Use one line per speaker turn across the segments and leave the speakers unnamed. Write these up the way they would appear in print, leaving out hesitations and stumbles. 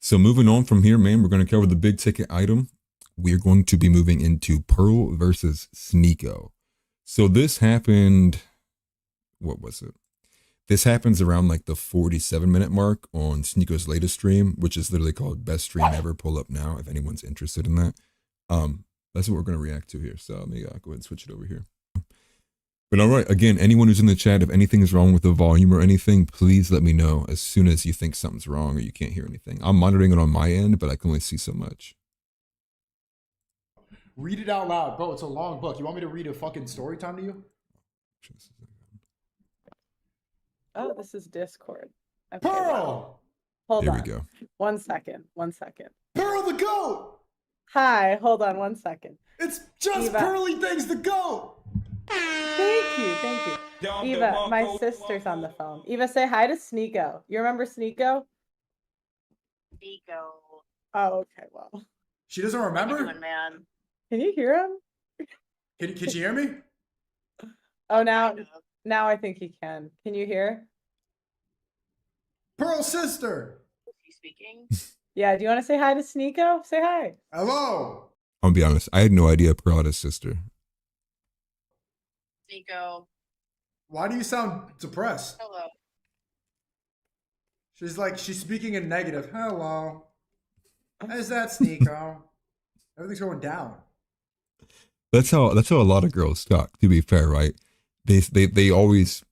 So moving on from here, man, we're going to cover the big ticket item. We're going to be moving into Pearl versus Sneako. So this happened, what was it? This happens around like the 47-minute mark on Sneako's latest stream, which is literally called Best Stream Ever. Pull up now if anyone's interested in that. That's what we're going to react to here. So let me go ahead and switch it over here. But all right, again, anyone who's in the chat, if anything is wrong with the volume or anything, please let me know as soon as you think something's wrong or you can't hear anything. I'm monitoring it on my end, but I can only see so much.
Read it out loud. Bro, it's a long book. You want me to read a fucking story time to you?
Oh, this is Discord.
Okay, Pearl!
Hold on.
There we go.
1 second. 1 second.
Pearl the goat!
Hi, hold on 1 second.
It's just Eva. Pearly things the goat!
Thank you, thank you. Eva, my sister's on the phone. Eva, say hi to Sneako. You remember Sneako?
Sneako.
Oh, okay, well.
She doesn't remember?
Doing, man?
Can you hear him?
Can you hear me?
Oh, now I think he can. Can you hear?
Pearl's sister.
Is he speaking?
Yeah, do you want to say hi to Sneako? Say hi.
Hello.
I'll be honest, I had no idea Pearl had a sister.
Sneako.
Why do you sound depressed?
Hello.
She's speaking in negative. Hello. Is that Sneako? Everything's going down.
That's how a lot of girls talk, to be fair, right? They always,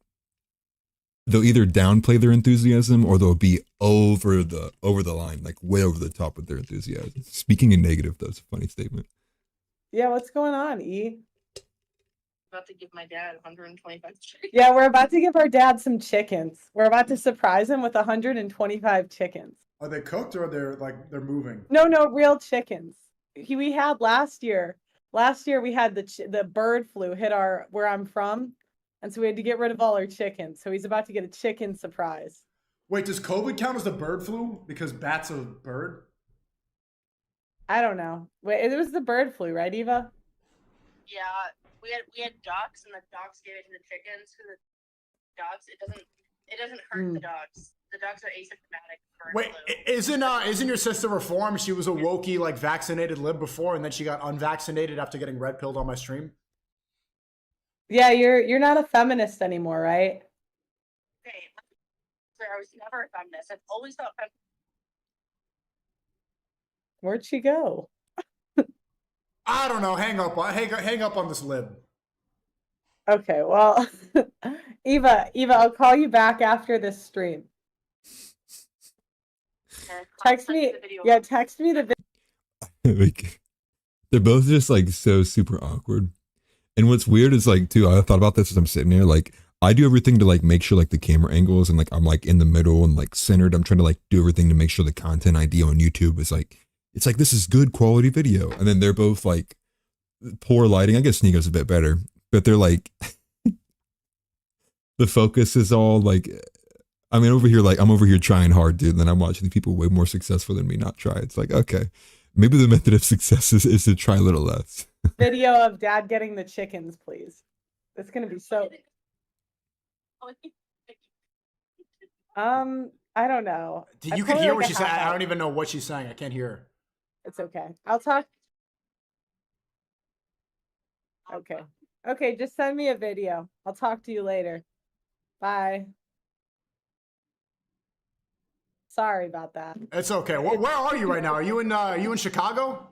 they'll either downplay their enthusiasm or they'll be over the line, like way over the top with their enthusiasm. Speaking in negative, that's a funny statement.
Yeah, what's going on, E?
About to give my dad 125 chickens.
Yeah, we're about to give our dad some chickens. We're about to surprise him with 125 chickens.
Are they cooked or they're moving?
No, real chickens. We had last year. Last year we had the bird flu hit where I'm from, and so we had to get rid of all our chickens. So he's about to get a chicken surprise.
Wait, does COVID count as the bird flu because bat's a bird?
I don't know. Wait, it was the bird flu, right, Eva?
Yeah, we had ducks, and the ducks gave it to the chickens. So the dogs, it doesn't hurt the dogs. The dogs are asymptomatic.
Wait, isn't your sister reformed? She was a wokey, like, vaccinated lib before, and then she got unvaccinated after getting red pilled on my stream?
Yeah, you're not a feminist anymore, right?
Okay, so I was never a feminist. I've always thought feminist.
Where'd she go?
I don't know. Hang up on this lib.
Okay, well, Eva, I'll call you back after this stream. Text me the video.
Like, they're both just like so super awkward. And what's weird is like, too, I thought about this as I'm sitting here, like I do everything to like make sure like the camera angles and like I'm like in the middle and like centered. I'm trying to like do everything to make sure the content ID on YouTube is like, it's like, this is good quality video. And then they're both like poor lighting. I guess Sneako's a bit better, but they're like, the focus is all like, I mean, I'm over here trying hard, dude. And then I'm watching the people way more successful than me not try. It's like, okay, maybe the method of success is to try a little less.
Video of dad getting the chickens, please. It's going to be so. I don't know.
You can hear what she's saying. I don't even know what she's saying. I can't hear her.
It's okay. I'll talk. Okay, just send me a video. I'll talk to you later. Bye. Sorry about that.
It's okay. Where are you right now? Are you in Chicago?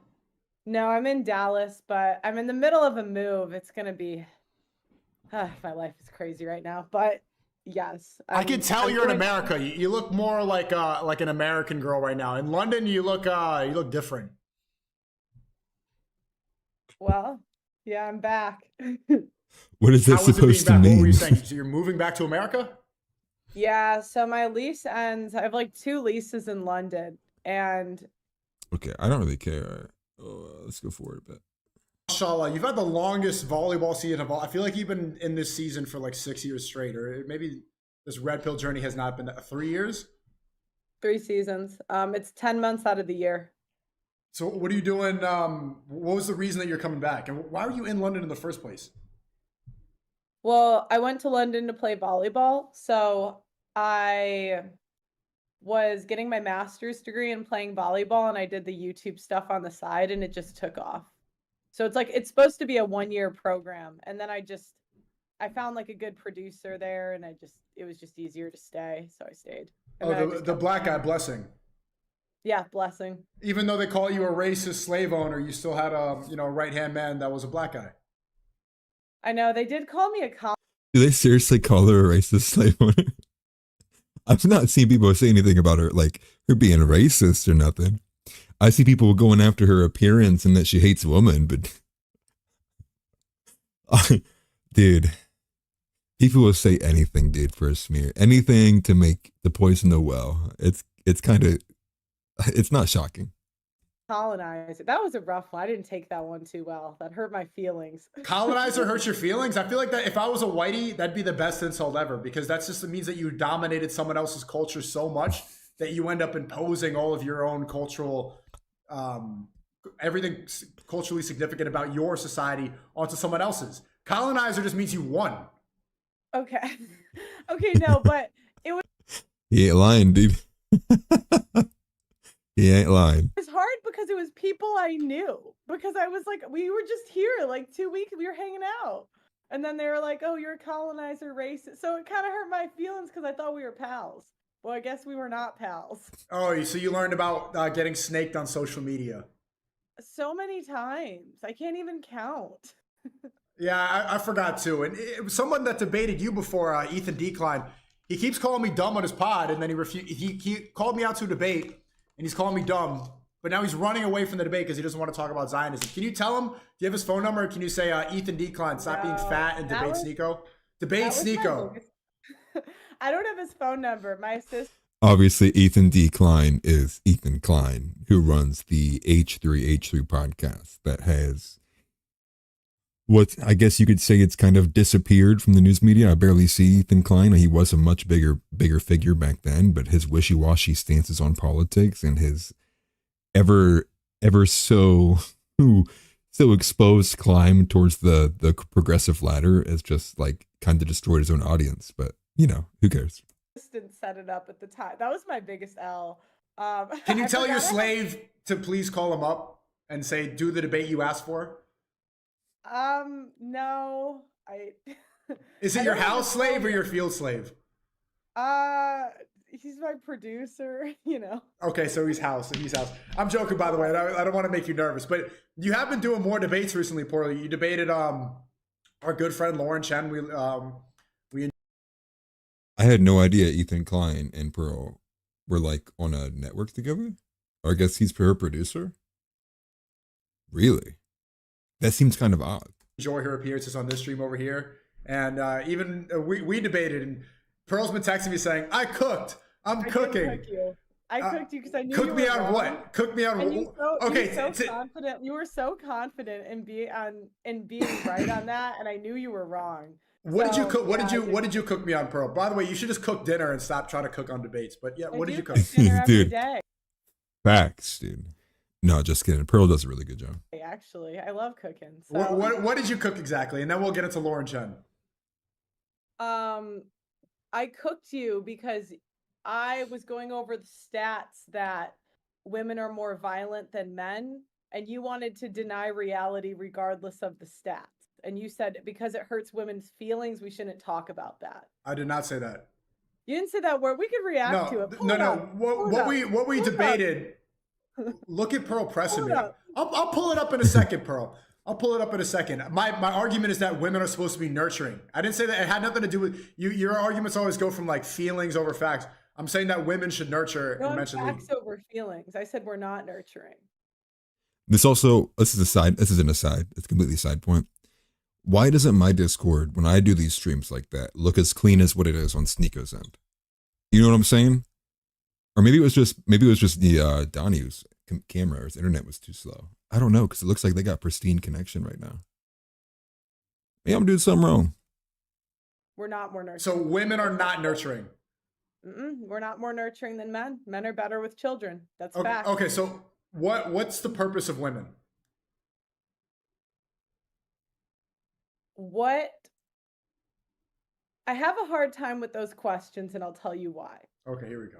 No, I'm in Dallas, but I'm in the middle of a move. It's gonna be my life is crazy right now, but yes.
I can tell you're in America. You look more like an American girl right now. In London, you look different.
Well, yeah, I'm back.
What is that supposed to mean?
What were you saying? So you're moving back to America?
Yeah, so my lease ends. I have like 2 leases in London, and
okay, I don't really care. Let's go forward a bit.
Mashallah, you've had the longest volleyball season of all. I feel like you've been in this season for like 6 years straight, or maybe this red pill journey has not been 3 years.
3 seasons. It's 10 months out of the year.
So what are you doing? What was the reason that you're coming back, and why were you in London in the first place?
Well, I went to London to play volleyball, so I was getting my master's degree and playing volleyball, and I did the YouTube stuff on the side, and it just took off. So it's like it's supposed to be a 1-year program, and then I found like a good producer there, and it was just easier to stay, so I stayed. And then I
Oh,
just
the
kept
black guy,
playing.
Blessing.
Yeah, Blessing.
Even though they call you a racist slave owner, you still had a right hand man that was a black guy.
I know they did call me a
Do they seriously call her a racist slave owner? I've not seen people say anything about her, like her being racist or nothing. I see people going after her appearance and that she hates women, but dude, people will say anything, dude, for a smear, anything to make the poison the well. It's kind of, it's not shocking.
colonizer. That was a rough one. I didn't take that one too well. That hurt my feelings.
Colonizer hurts your feelings. I feel like that if I was a whitey, that'd be the best insult ever, because that's just means that you dominated someone else's culture so much that you end up imposing all of your own cultural, everything culturally significant about your society onto someone else's. Colonizer just means you won.
Okay. Okay, no, but it was
He ain't lying, dude. He ain't lying.
hard because it was people I knew. Because I was like, we were just here like 2 weeks, we were hanging out. And then they were like, oh, you're a colonizer racist. So it kind of hurt my feelings because I thought we were pals. Well, I guess we were not pals.
Oh, so you learned about getting snaked on social media.
So many times. I can't even count.
Yeah, I forgot too. And it was someone that debated you before, Ethan Decline. He keeps calling me dumb on his pod, and then he called me out to a debate, and he's calling me dumb. But now he's running away from the debate because he doesn't want to talk about Zionism. Can you tell him? Do you have his phone number? Can you say, Ethan Decline, stop being fat and debate Sneako? Debate Sneako.
I don't have his phone number. My assistant.
Obviously, Ethan Decline is Ethan Klein, who runs the H3H3 podcast that has what I guess you could say it's kind of disappeared from the news media. I barely see Ethan Klein. He was a much bigger figure back then, but his wishy-washy stances on politics and his ever so exposed climb towards the progressive ladder has just like kind of destroyed his own audience. But who cares?
Assistant set it up at the time. That was my biggest L.
Can you tell your slave to please call him up and say, do the debate you asked for?
No.
Is it your house slave or your field slave?
He's my producer,
Okay, so he's house. I'm joking, by the way. I don't want to make you nervous, but you have been doing more debates recently, Poorly. You debated our good friend Lauren Chen.
I had no idea Ethan Klein and Pearl were like on a network together. Or I guess he's her producer. Really? That seems kind of odd.
Enjoy her appearances on this stream over here. And even we debated, and Pearl's been texting me saying, I cooked. I'm cooking.
I cooked you because I knew
cook
you
me
were
on
wrong.
what? Cook me on what? Okay.
Confident. You were so confident in being right on that, and I knew you were wrong.
What did you cook? What did you cook me on, Pearl? By the way, you should just cook dinner and stop trying to cook on debates. But yeah, what did you cook?
Dinner every
Dude.
day.
Facts, dude. No, just kidding. Pearl does a really good job.
Actually, I love cooking. So.
What did you cook exactly? And then we'll get into Lauren Chen.
I cooked you because I was going over the stats that women are more violent than men, and you wanted to deny reality regardless of the stats. And you said because it hurts women's feelings, we shouldn't talk about that.
I did not say that.
You didn't say that word. We could react to it.
What we debated. Look at Pearl pressing me. I'll pull it up in a second, Pearl. I'll pull it up in a second. My argument is that women are supposed to be nurturing. I didn't say that. It had nothing to do with you. Your arguments always go from like feelings over facts. I'm saying that women should nurture and mention
facts over feelings. I said we're not nurturing.
This is an aside. It's completely a side point. Why doesn't my Discord, when I do these streams like that, look as clean as what it is on Sneako's end? You know what I'm saying? Or maybe it was just the Donnie's camera or his internet was too slow. I don't know, because it looks like they got pristine connection right now. Maybe I'm doing something wrong.
We're not more nurturing.
So women are not nurturing.
We're not more nurturing than men. Men are better with children. That's fact.
Okay, so what's the purpose of women?
I have a hard time with those questions, and I'll tell you why.
Okay, here we go.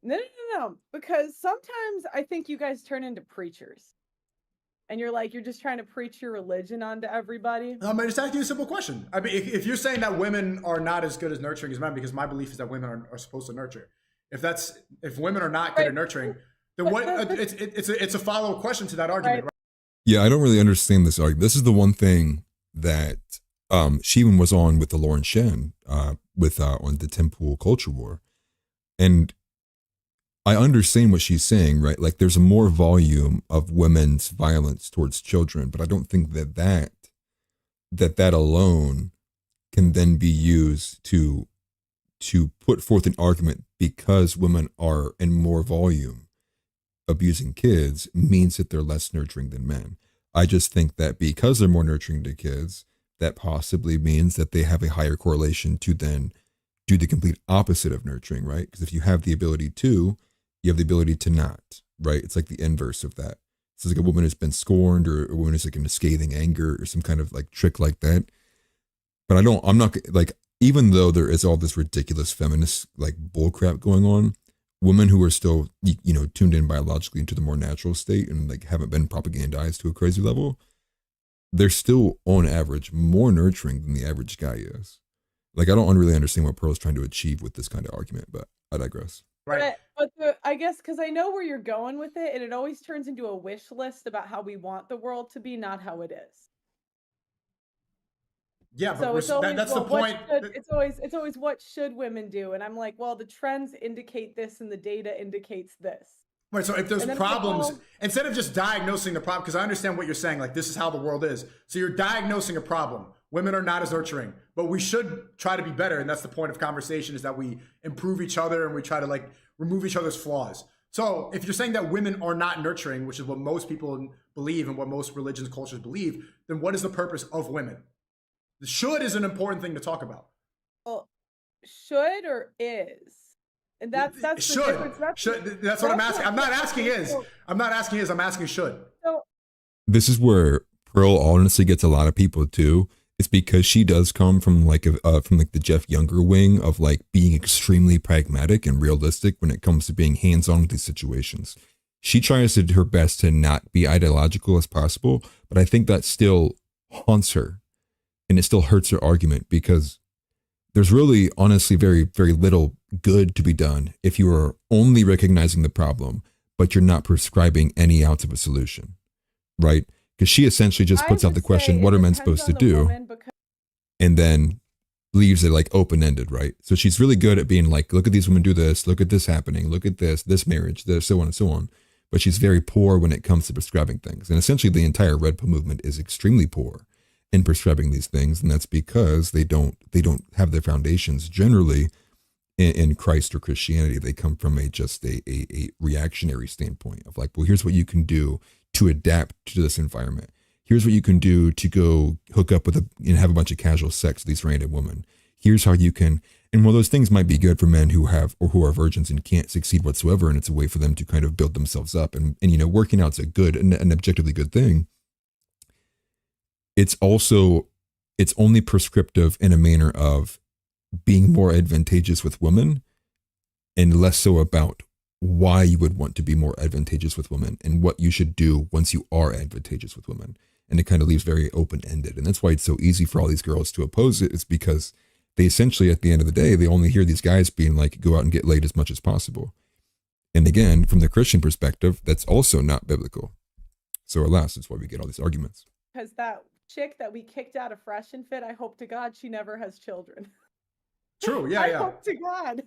No, because sometimes I think you guys turn into preachers. And you're just trying to preach your religion onto everybody.
I just asking you a simple question. I mean, if you're saying that women are not as good as nurturing as men, because my belief is that women are supposed to nurture. If women are not good at nurturing, then what? It's a follow up question to that argument. Right?
Yeah, I don't really understand this argument. This is the one thing that Sheehan was on with the Lauren Shen with on the Tim Pool Culture War, and I understand what she's saying, right? Like there's a more volume of women's violence towards children, but I don't think that alone can then be used to put forth an argument because women are in more volume abusing kids means that they're less nurturing than men. I just think that because they're more nurturing to kids, that possibly means that they have a higher correlation to then do the complete opposite of nurturing, right? Because if you have the ability to, you have the ability to not, right? It's like the inverse of that. So it's like a woman has been scorned or a woman is like in a scathing anger or some kind of like trick like that. But I'm not like, even though there is all this ridiculous feminist like bullcrap going on, women who are still, tuned in biologically into the more natural state and like haven't been propagandized to a crazy level, they're still on average more nurturing than the average guy is. Like, I don't really understand what Pearl's trying to achieve with this kind of argument, but I digress.
Right.
But I guess because I know where you're going with it, and it always turns into a wish list about how we want the world to be, not how it is.
Yeah, but
so
that's the point.
It's always what should women do, and I'm like, well, the trends indicate this, and the data indicates this.
Right. So if there's problems, instead of just diagnosing the problem, because I understand what you're saying, like this is how the world is. So you're diagnosing a problem. Women are not as nurturing, but we should try to be better. And that's the point of conversation, is that we improve each other and we try to like remove each other's flaws. So if you're saying that women are not nurturing, which is what most people believe and what most religions, cultures believe, then what is the purpose of women? The should is an important thing to talk about.
Well, should or is? And that's the difference.
That's what I'm asking. I'm not asking is. I'm asking should.
So,
this is where Pearl honestly gets a lot of people too. It's because she does come from like the Jeff Younger wing of like being extremely pragmatic and realistic when it comes to being hands-on with these situations. She tries to do her best to not be ideological as possible, but I think that still haunts her and it still hurts her argument because there's really honestly very, very little good to be done if you are only recognizing the problem, but you're not prescribing any out of a solution, right? Because she essentially just puts out the question, what are men supposed to do? And then leaves it like open-ended, right? So she's really good at being like, look at these women do this, look at this happening, look at this marriage, this, so on and so on. But she's very poor when it comes to prescribing things. And essentially the entire Red Pill movement is extremely poor in prescribing these things. And that's because they don't have their foundations generally in Christ or Christianity. They come from a reactionary standpoint of like, well, here's what you can do to adapt to this environment. Here's what you can do to go hook up with have a bunch of casual sex with these random women. Here's how you can, and while those things might be good for men who are virgins and can't succeed whatsoever, and it's a way for them to kind of build themselves up, and working out's a good and an objectively good thing. It's only prescriptive in a manner of being more advantageous with women and less so about why you would want to be more advantageous with women and what you should do once you are advantageous with women. And it kind of leaves very open-ended. And that's why it's so easy for all these girls to oppose it. It's because they essentially, at the end of the day, they only hear these guys being like, go out and get laid as much as possible. And again, from the Christian perspective, that's also not biblical. So alas, that's why we get all these arguments.
Because that chick that we kicked out of Fresh and Fit, I hope to God she never has children.
True, yeah,
I hope to God.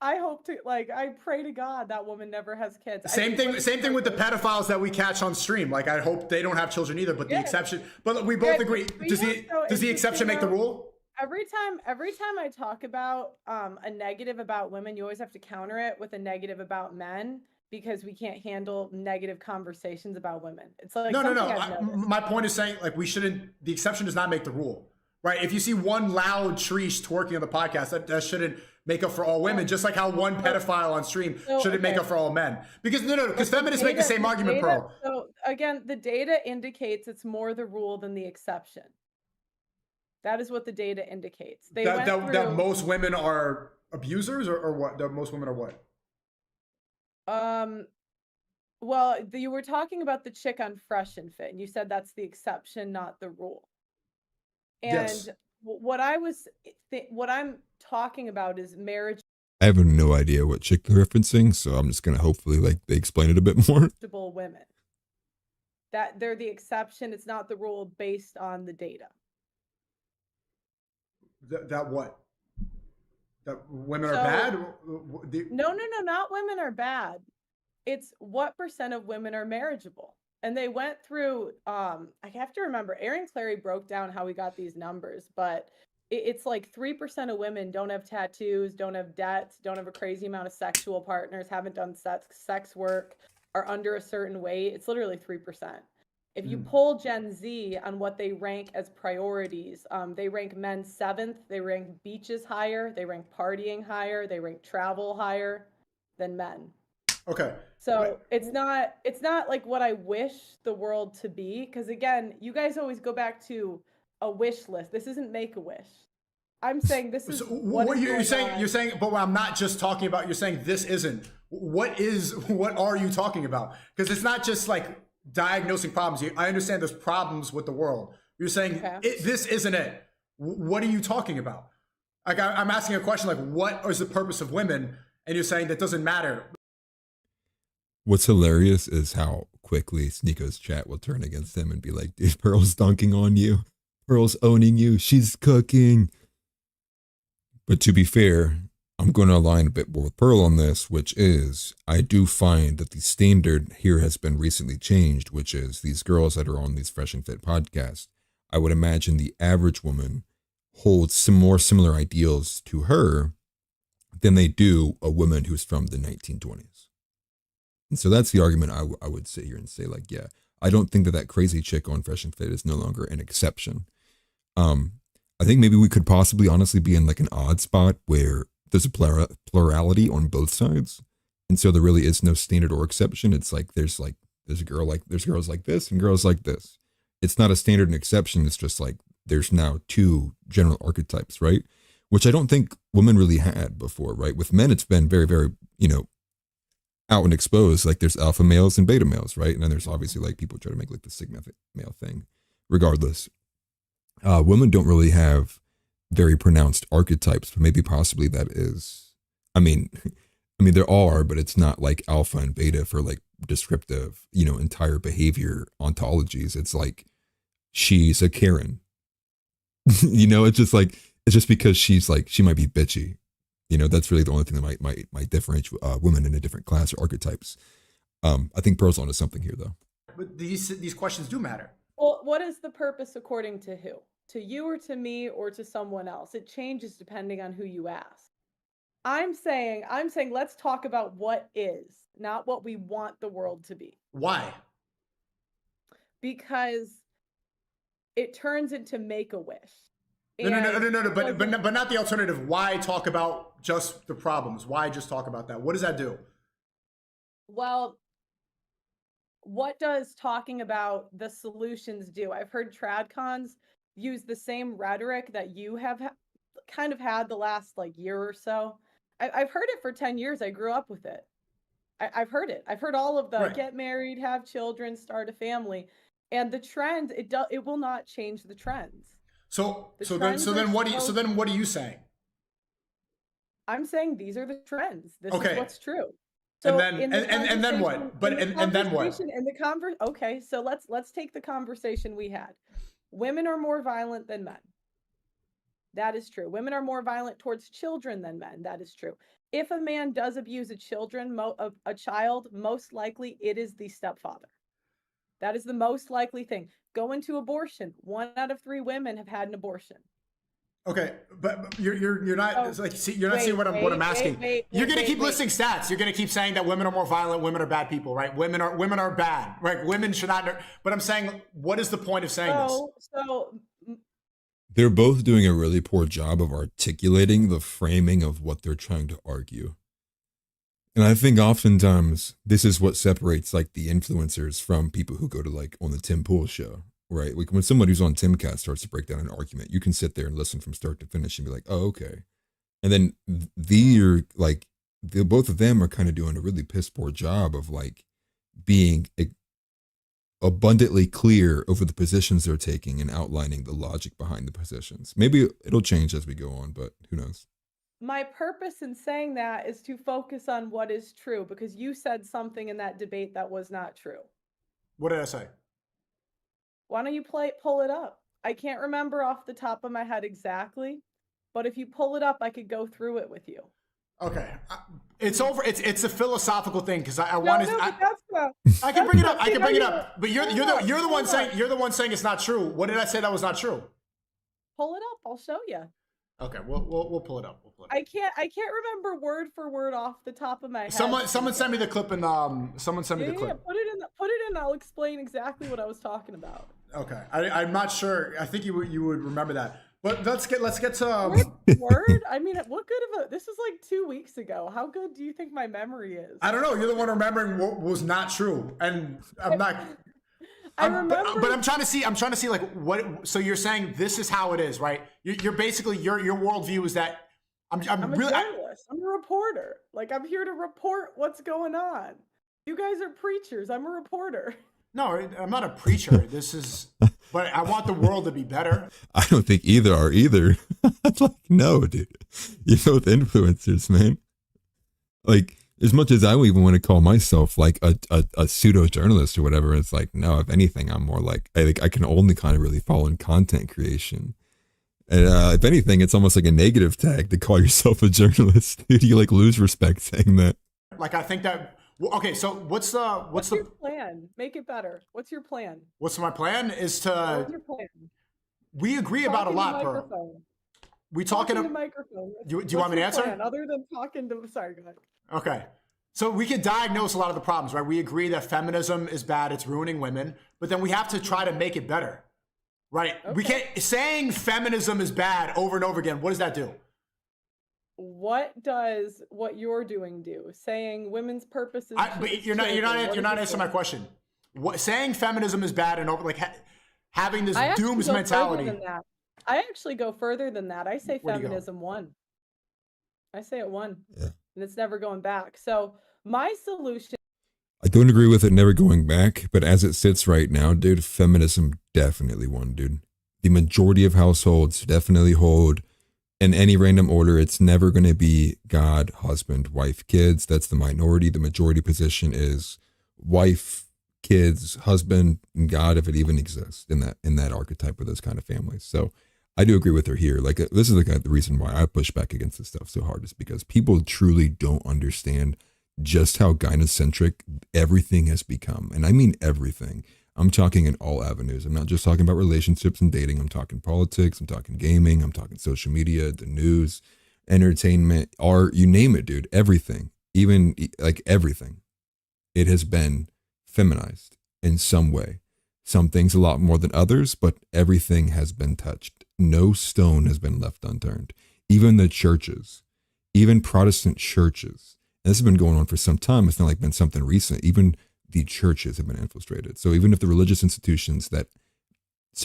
I pray to God that woman never has kids.
Same thing with the pedophiles that we catch on stream. Like, I hope they don't have children either, but the exception, but we both agree. Does the exception make the rule?
Every time I talk about a negative about women, you always have to counter it with a negative about men because we can't handle negative conversations about women. It's like
no. My point is saying like the exception does not make the rule. Right. If you see one loud Trish twerking on the podcast, that shouldn't make up for all women, just like how one pedophile on stream shouldn't make up for all men. Because because feminists make the same argument, Pearl.
So again, the data indicates it's more the rule than the exception. That is what the data indicates.
That most women are abusers or what? That most women are what?
Well, you were talking about the chick on Fresh and Fit, and you said that's the exception, not the rule.
Yes.
And what I'm talking about is marriage
I have no idea what chick they're referencing, so I'm just gonna hopefully like they explain it a bit more.
eligible women. That they're the exception, it's not the rule based on the data.
That what? That women are
So-
bad?
No, not women are bad. It's what percent of women are marriageable. And they went through, I have to remember, Aaron Clary broke down how we got these numbers, but it's like 3% of women don't have tattoos, don't have debts, don't have a crazy amount of sexual partners, haven't done sex work, are under a certain weight. It's literally 3%. If you poll Gen Z on what they rank as priorities, they rank men 7th, they rank beaches higher, they rank partying higher, they rank travel higher than men.
Okay.
So it's not like what I wish the world to be, because again, you guys always go back to a wish list. This isn't Make-A-Wish. I'm saying this is
So
what
what
is
you're
going
saying?
on.
You're saying, but I'm not just talking about. You're saying this isn't. What are you talking about? Because it's not just like diagnosing problems. I understand there's problems with the world. You're saying
Okay.
this isn't it. What are you talking about? Like I'm asking a question like, what is the purpose of women? And you're saying that doesn't matter.
What's hilarious is how quickly Sneako's chat will turn against him and be like, dude, Pearl's dunking on you. Pearl's owning you. She's cooking. But to be fair, I'm going to align a bit more with Pearl on this, which is I do find that the standard here has been recently changed, which is these girls that are on these Fresh and Fit podcasts. I would imagine the average woman holds some more similar ideals to her than they do a woman who's from the 1920s. And so that's the argument I would sit here and say, like, yeah, I don't think that crazy chick on Fresh and Fit is no longer an exception. I think maybe we could possibly honestly be in like an odd spot where there's a plurality on both sides. And so there really is no standard or exception. It's like there's girls like this and girls like this. It's not a standard and exception. It's just like there's now two general archetypes, right? Which I don't think women really had before, right? With men, it's been very, very, out and exposed. Like there's alpha males and beta males, right? And then there's obviously like people try to make like the sigma male thing. Regardless, women don't really have very pronounced archetypes, but maybe possibly that is. I mean, there are, but it's not like alpha and beta for like descriptive, entire behavior ontologies. It's like she's a Karen. It's just because she's like she might be bitchy. That's really the only thing that might differentiate women in a different class or archetypes. I think Pearl's onto something here, though.
But these questions do matter.
Well, what is the purpose according to who? To you or to me or to someone else? It changes depending on who you ask. I'm saying let's talk about what is, not what we want the world to be.
Why?
Because it turns into Make-A-Wish.
No. But not the alternative. Why talk about just the problems? Why just talk about that? What does that do?
Well, what does talking about the solutions do? I've heard tradcons use the same rhetoric that you have kind of had the last like year or so. I've heard it for 10 years. I grew up with it. I've heard it. I've heard all of the get married, have children, start a family. And the trend, it will not change the trends.
So then what are you saying?
I'm saying these are the trends. This is what's true.
So and then what? But and then what?
Okay, so let's take the conversation we had. Women are more violent than men. That is true. Women are more violent towards children than men. That is true. If a man does abuse a child, most likely it is the stepfather. That is the most likely thing. Go into abortion. 1 out of 3 women have had an abortion.
Okay, but you're not you're not seeing what I'm asking. You're gonna keep listing stats. You're gonna keep saying that women are more violent, women are bad people, right? Women are bad, right? Women should not. But I'm saying, what is the point of saying this?
So
they're both doing a really poor job of articulating the framing of what they're trying to argue. And I think oftentimes this is what separates like the influencers from people who go to like on the Tim Pool show, right? Like when somebody who's on Timcast starts to break down an argument, you can sit there and listen from start to finish and be like, oh, okay. And then they're like both of them are kind of doing a really piss poor job of like being abundantly clear over the positions they're taking and outlining the logic behind the positions. Maybe it'll change as we go on, but who knows?
My purpose in saying that is to focus on what is true, because you said something in that debate that was not true.
What did I say?
Why don't you pull it up? I can't remember off the top of my head exactly, but if you pull it up, I could go through it with you.
Okay, it's over. It's a philosophical thing because I
No,
want
no,
to.
but that's the.
I can bring it up. I can bring it
no,
up. But you're the one
hold
saying
on.
you're the one saying it's not true. What did I say that was not true?
Pull it up. I'll show you.
Okay, we'll pull it up. We'll pull it up.
I can't remember word for word off the top of my head.
Someone send me the clip and someone send me the clip.
Put it in. I'll explain exactly what I was talking about.
Okay, I'm not sure. I think you would remember that. But let's get to
Word? I mean, what good of a? This is like 2 weeks ago. How good do you think my memory is?
I don't know. You're the one remembering what was not true, and I'm not.
I remember,
but I'm trying to see. I'm trying to see like what. So you're saying this is how it is, right? You're basically your worldview is that I'm
I'm
really.
a journalist. I'm a reporter. Like, I'm here to report what's going on. You guys are preachers. I'm a reporter.
No, I'm not a preacher. This is, but I want the world to be better.
I don't think either are either. Like, no, dude. You're both influencers, man. Like, as much as I would even want to call myself like a pseudo journalist or whatever, it's like, no, if anything, I'm more like, I can only kind of really fall in content creation. And if anything, it's almost like a negative tag to call yourself a journalist. Dude, you like lose respect saying that.
Like, I think that. Okay, so what's
your plan? Make it better. What's your plan?
What's my plan? Is to.
What's your plan?
We agree about a lot, Pearl. We talking
to the microphone.
Do you want me to answer?
Plan, other than talking to. Sorry, go ahead.
Okay. So we can diagnose a lot of the problems, right? We agree that feminism is bad, it's ruining women, but then we have to try to make it better, right?
Okay.
We can't, saying feminism is bad over and over again, what does that do?
What does what you're doing do? Saying women's purpose is.
But you're not answering my question. What saying feminism is bad and over like having this dooms mentality.
I actually go further than that. I say feminism won. I say it won.
Yeah.
And it's never going back. So my solution.
I don't agree with it never going back, but as it sits right now, dude, feminism definitely won, dude. The majority of households definitely hold in any random order. It's never going to be God, husband, wife, kids. That's the minority. The majority position is wife, kids, husband, and God, if it even exists in that archetype of those kind of families. So I do agree with her here. Like, this is the reason why I push back against this stuff so hard, is because people truly don't understand just how gynocentric everything has become. And I mean everything. I'm talking in all avenues. I'm not just talking about relationships and dating. I'm talking politics. I'm talking gaming. I'm talking social media, the news, entertainment, art, you name it, dude. Everything, even like everything. It has been feminized in some way. Some things a lot more than others, but everything has been touched. No stone has been left unturned. Even the churches, even Protestant churches, and this has been going on for some time. It's not like been something recent. Even the churches have been infiltrated. So even if the religious institutions that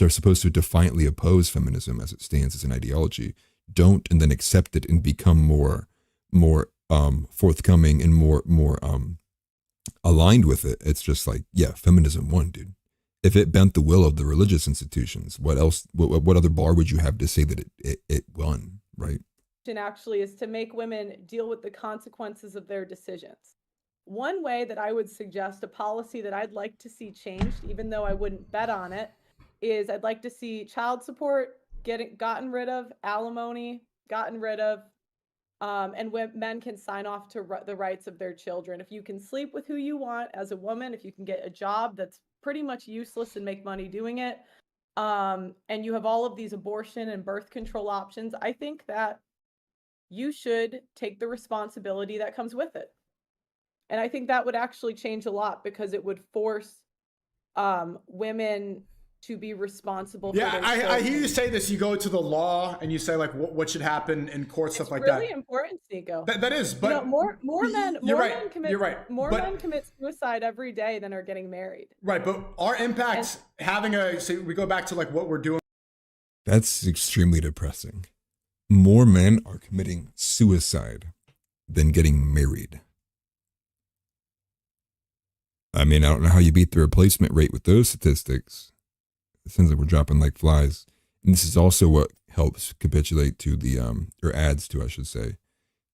are supposed to defiantly oppose feminism as it stands as an ideology don't, and then accept it and become more forthcoming and more aligned with it, it's just like, yeah, feminism won, dude. If it bent the will of the religious institutions, what else? What other bar would you have to say that it won, right?
Actually, is to make women deal with the consequences of their decisions. One way that I would suggest a policy that I'd like to see changed, even though I wouldn't bet on it, is I'd like to see child support gotten rid of, alimony gotten rid of, and men can sign off to the rights of their children. If you can sleep with who you want as a woman, if you can get a job that's pretty much useless and make money doing it, and you have all of these abortion and birth control options, I think that you should take the responsibility that comes with it. And I think that would actually change a lot, because it would force women to be responsible for their children.
I hear you say this. You go to the law and you say like what should happen in court, stuff like that.
It's really important, Sneako.
That is, but
more men commit suicide every day than are getting married.
Right, but our impacts so we go back to like what we're doing.
That's extremely depressing. More men are committing suicide than getting married. I mean, I don't know how you beat the replacement rate with those statistics. It seems like we're dropping like flies. And this is also what helps capitulate to the, or adds to, I should say,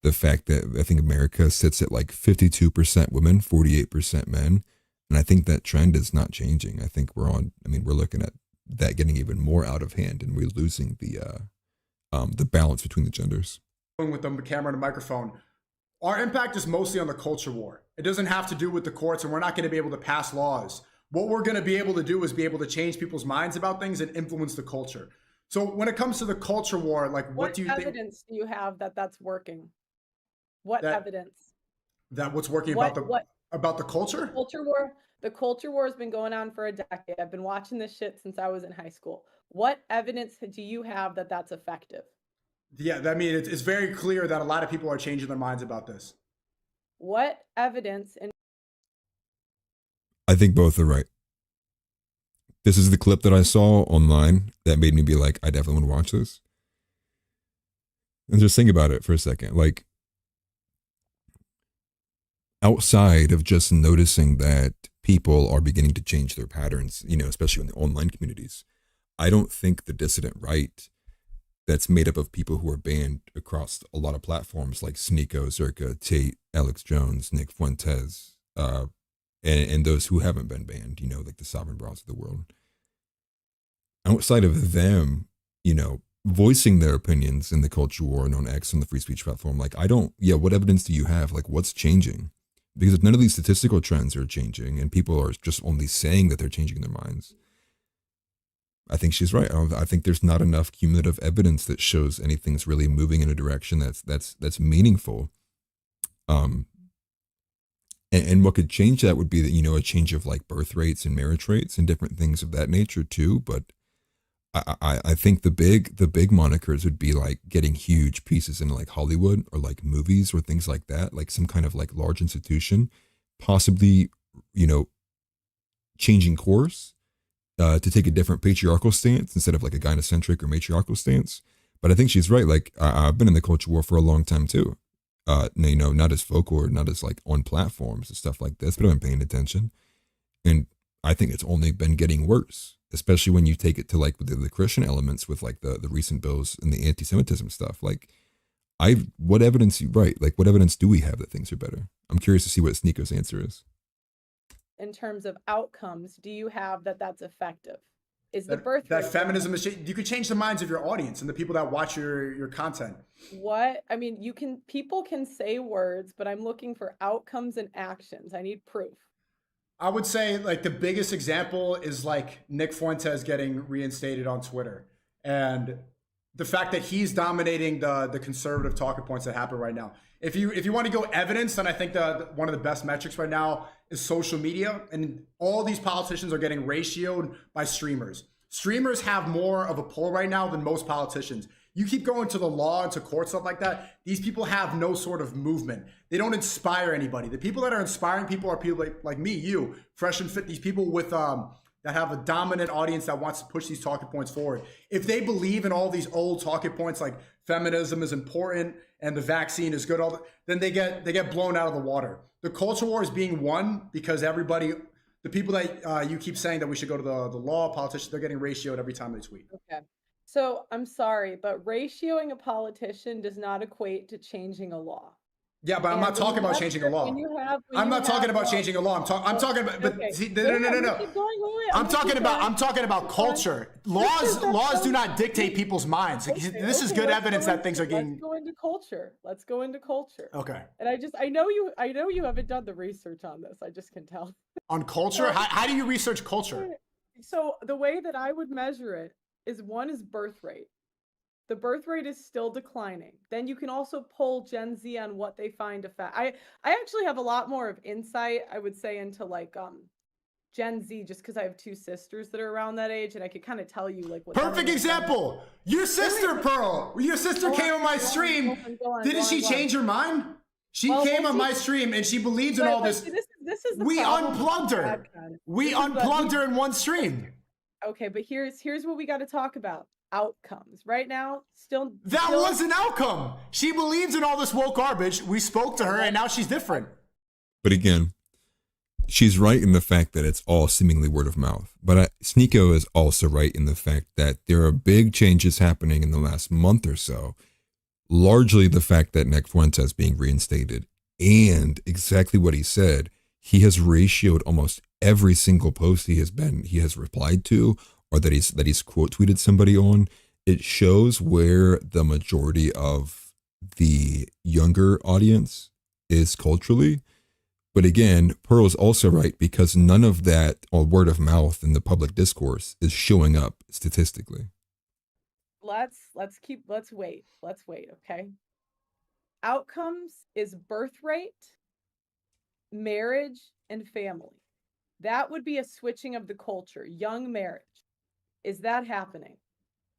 the fact that I think America sits at like 52% women, 48% men. And I think that trend is not changing. I think we're looking at that getting even more out of hand, and we're losing the balance between the genders.
With the camera and the microphone, our impact is mostly on the culture war. It doesn't have to do with the courts, and we're not going to be able to pass laws. What we're going to be able to do is be able to change people's minds about things and influence the culture. So when it comes to the culture war, like what do you think?
What evidence do you have that that's working? What evidence?
That what's working about the culture?
The culture war has been going on for a decade. I've been watching this shit since I was in high school. What evidence do you have that that's effective?
Yeah, I mean, it's very clear that a lot of people are changing their minds about this.
What evidence?
I think both are right. This is the clip that I saw online that made me be like, I definitely want to watch this. And just think about it for a second. Like, outside of just noticing that people are beginning to change their patterns, especially in the online communities, I don't think the dissident right that's made up of people who are banned across a lot of platforms like Sneako, Zerka, Tate, Alex Jones, Nick Fuentes, and those who haven't been banned, like the Sovereign Bras of the world. Outside of them, voicing their opinions in the culture war and on X and the free speech platform, like what evidence do you have? Like, what's changing? Because if none of these statistical trends are changing and people are just only saying that they're changing their minds, I think she's right. I think there's not enough cumulative evidence that shows anything's really moving in a direction that's meaningful. And what could change that would be that, a change of like birth rates and marriage rates and different things of that nature too. But I think the big monikers would be like getting huge pieces into like Hollywood or like movies or things like that, like some kind of like large institution, possibly, changing course. To take a different patriarchal stance instead of like a gynocentric or matriarchal stance. But I think she's right. Like I've been in the culture war for a long time too. Not as vocal or not as like on platforms and stuff like this, but I've been paying attention. And I think it's only been getting worse, especially when you take it to like the Christian elements with like the recent bills and the anti-Semitism stuff. Like what evidence do we have that things are better? I'm curious to see what Sneako's answer is.
In terms of outcomes, do you have that's effective? Is the birth rate
that feminism is, you could change the minds of your audience and the people that watch your content?
People can say words, but I'm looking for outcomes and actions. I need proof.
I would say like the biggest example is like Nick Fuentes getting reinstated on Twitter, and the fact that he's dominating the conservative talking points that happen right now. If you want to go evidence, then I think one of the best metrics right now is social media, and all these politicians are getting ratioed by streamers. Streamers have more of a pull right now than most politicians. You keep going to the law and to court, stuff like that. These people have no sort of movement. They don't inspire anybody. The people that are inspiring people are people like me, you, fresh and fit. These people with that have a dominant audience that wants to push these talking points forward. If they believe in all these old talking points like feminism is important and the vaccine is good, then they get blown out of the water. The culture war is being won because the people that you keep saying that we should go to the law, politicians, they're getting ratioed every time they tweet.
Okay. So I'm sorry, but ratioing a politician does not equate to changing a law.
Yeah, but I'm not talking about changing a law. I'm not talking about changing a law. I'm talking about, but see, no. I'm talking about culture. Laws do not dictate people's minds. This is good evidence that things are getting.
Let's go into culture.
Okay.
And I know you haven't done the research on this. I just can tell.
On culture? How do you research culture?
So the way that I would measure it is birth rate. The birth rate is still declining. Then you can also poll Gen Z on what they find a fact. I actually have a lot more of insight, I would say, into like Gen Z, just because I have two sisters that are around that age, and I could kind of tell you like what.
Perfect example. Your sister, Pearl. Your sister came on my stream. Didn't she change her mind? She came on my stream and she believes in all this.
This is
we unplugged her. We unplugged her in one stream.
Okay, but here's what we got to talk about. outcomes. Right now,
That was an outcome. She believes in all this woke garbage. We spoke to her, and now she's different.
But again, she's right in the fact that it's all seemingly word of mouth. But Sneako is also right in the fact that there are big changes happening in the last month or so. Largely the fact that Nick Fuentes being reinstated, and exactly what he said, he has ratioed almost every single post he has replied to, or that he's quote tweeted somebody on. It shows where the majority of the younger audience is culturally. But again, Pearl is also right, because none of that or word of mouth in the public discourse is showing up statistically.
Let's wait, okay? Outcomes is birth rate, marriage, and family. That would be a switching of the culture. Young marriage. Is that happening?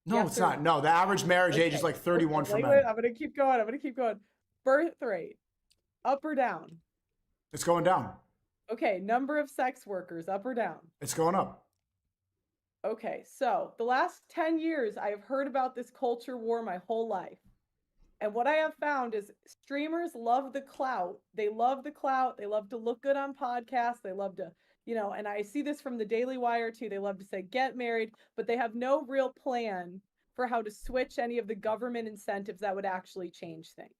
No,
Yes
it's
or
not. No, the average marriage age is like 31 for
Wait,
men.
I'm gonna keep going. Birth rate, up or down?
It's going down.
Okay, number of sex workers, up or down?
It's going up.
Okay, so the last 10 years, I have heard about this culture war my whole life. And what I have found is streamers love the clout. They love the clout. They love to look good on podcasts. They love to, and I see this from the Daily Wire too. They love to say, get married, but they have no real plan for how to switch any of the government incentives that would actually change things.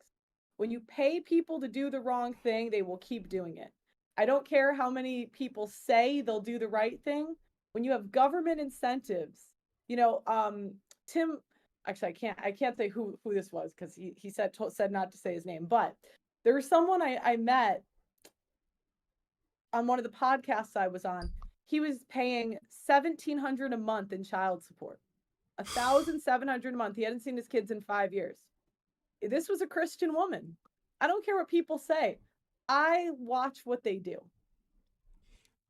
When you pay people to do the wrong thing, they will keep doing it. I don't care how many people say they'll do the right thing. When you have government incentives, Tim, actually, I can't say who this was, because he said not to say his name, but there was someone I met on one of the podcasts I was on. He was paying $1,700 a month in child support, $1,700 a month. He hadn't seen his kids in 5 years. This was a Christian woman. I don't care what people say. I watch what they do.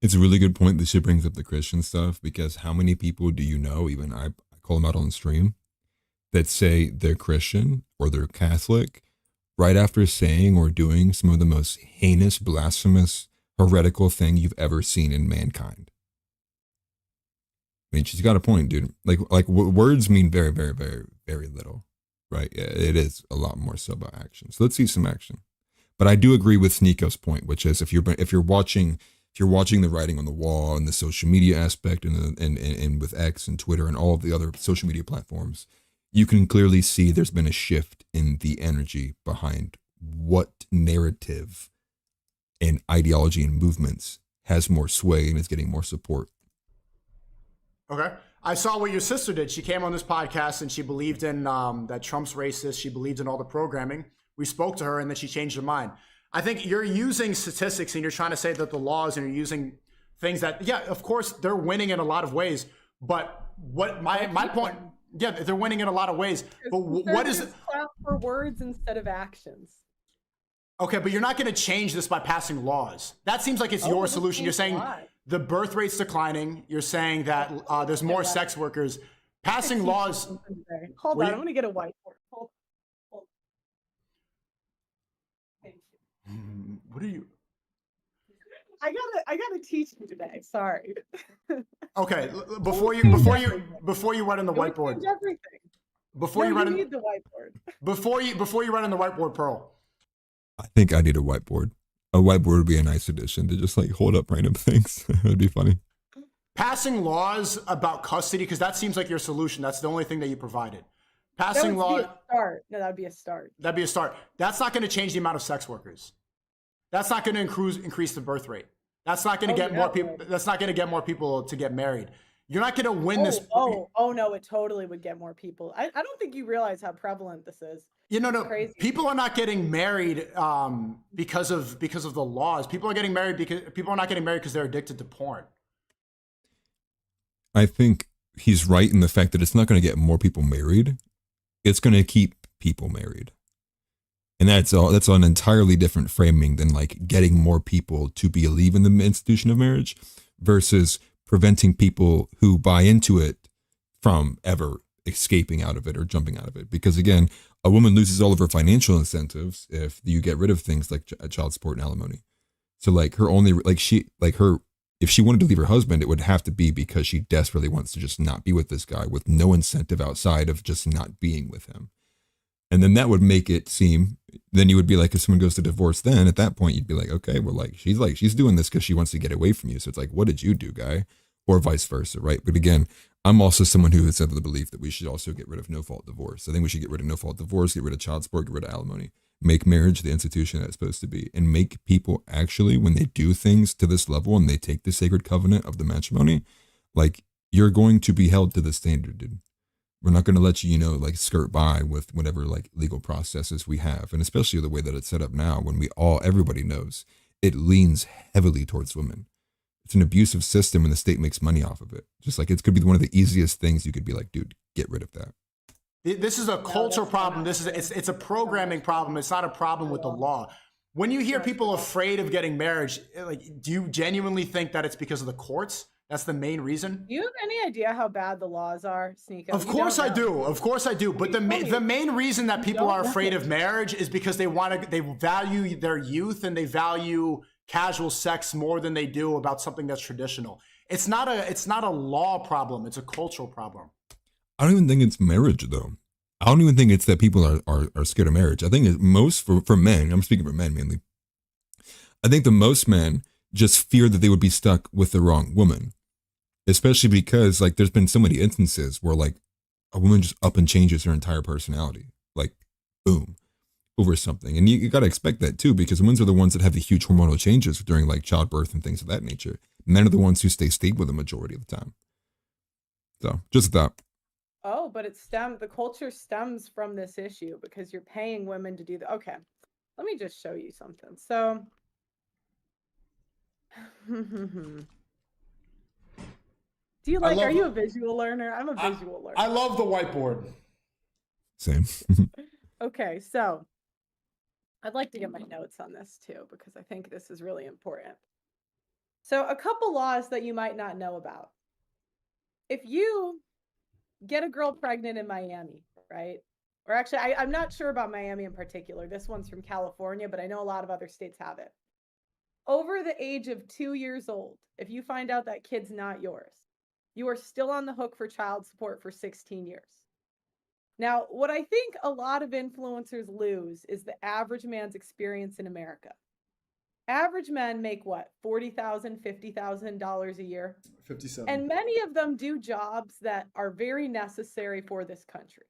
It's a really good point that she brings up the Christian stuff, because how many people do you know, even I call them out on stream, that say they're Christian or they're Catholic right after saying or doing some of the most heinous, blasphemous, heretical thing you've ever seen in mankind? I mean, she's got a point, dude. Like words mean very, very, very, very little, right? It is a lot more so about action. So let's see some action. But I do agree with Sneako's point, which is if you're watching the writing on the wall and the social media aspect and with X and Twitter and all of the other social media platforms, you can clearly see there's been a shift in the energy behind what narrative and ideology and movements has more sway and is getting more support.
Okay. I saw what your sister did. She came on this podcast and she believed in that Trump's racist. She believed in all the programming. We spoke to her and then she changed her mind. I think you're using statistics and you're trying to say that the laws, and you're using things that, yeah, of course, they're winning in a lot of ways. But what my point, yeah, they're winning in a lot of ways. But what is it?
Clap for words instead of actions.
Okay, but you're not going to change this by passing laws. That seems like it's your solution. You're saying the birth rate's declining. You're saying that there's more sex workers. Passing laws.
Hold on, I'm going to get a whiteboard. Hold. Thank you.
What are you?
I gotta teach you today. Sorry.
Okay, before you write on the whiteboard.
Everything.
Before you
need the whiteboard.
Before you write on the whiteboard, Pearl.
I think I need a whiteboard. A whiteboard would be a nice addition to just hold up random things. It would be funny.
Passing laws about custody, because that seems like your solution. That's the only thing that you provided. Passing law.
That would be a start.
That'd be a start. That's not going to change the amount of sex workers. That's not going to increase the birth rate. That's not going to get more people. That's not going to get more people to get married. You're not going to win this.
Oh no, it totally would get more people. I don't think you realize how prevalent this is.
No.
Crazy.
People are not getting married because of the laws. People are getting married because people are not getting married because they're addicted to porn.
I think he's right in the fact that it's not going to get more people married. It's going to keep people married. And that's an entirely different framing than getting more people to believe in the institution of marriage versus preventing people who buy into it from ever escaping out of it or jumping out of it. Because again, a woman loses all of her financial incentives if you get rid of things like child support and alimony. So her only her if she wanted to leave her husband, it would have to be because she desperately wants to just not be with this guy with no incentive outside of just not being with him. And then that would make it seem, then you would be like, if someone goes to divorce, then at that point, you'd be like, okay, well, she's doing this because she wants to get away from you. So it's like, what did you do, guy? Or vice versa, right? But again, I'm also someone who has said the belief that we should also get rid of no-fault divorce. I think we should get rid of no-fault divorce, get rid of child support, get rid of alimony, make marriage the institution that it's supposed to be, and make people actually, when they do things to this level and they take the sacred covenant of the matrimony, like, you're going to be held to the standard, dude. We're not going to let you, like, skirt by with whatever, like, legal processes we have. And especially the way that it's set up now, when everybody knows it leans heavily towards women. It's an abusive system and the state makes money off of it. Just like it could be one of the easiest things you could be like, dude, get rid of that.
This is a cultural problem. It's a programming problem. It's not a problem with the law. When you hear people afraid of getting marriage, like, do you genuinely think that it's because of the courts? That's the main reason?
Do you have any idea how bad the laws are, Sneako?
Of course I do. Of course I do. But the main reason that people are afraid of marriage is because they value their youth and they value casual sex more than they do about something that's traditional. It's not a law problem. It's a cultural problem.
I don't even think it's marriage, though. I don't even think it's that people are scared of marriage. I think it's most for men, I'm speaking for men mainly. I think the most men just fear that they would be stuck with the wrong woman. Especially because, like, there's been so many instances where, like, a woman just up and changes her entire personality. Like, boom, over something. And you got to expect that, too, because women are the ones that have the huge hormonal changes during, like, childbirth and things of that nature. Men are the ones who stay stable the majority of the time. So, just that.
Oh, but the culture stems from this issue because you're paying women to do that. Okay, let me just show you something. So, are you a visual learner? I'm a visual learner.
I love the whiteboard.
Same.
Okay, so I'd like to get my notes on this too, because I think this is really important. So a couple laws that you might not know about. If you get a girl pregnant in Miami, right? Or actually, I'm not sure about Miami in particular. This one's from California, but I know a lot of other states have it. Over the age of 2 years old, if you find out that kid's not yours, you are still on the hook for child support for 16 years. Now, what I think a lot of influencers lose is the average man's experience in America. Average men make what? $40,000, $50,000 a year?
57.
And many of them do jobs that are very necessary for this country.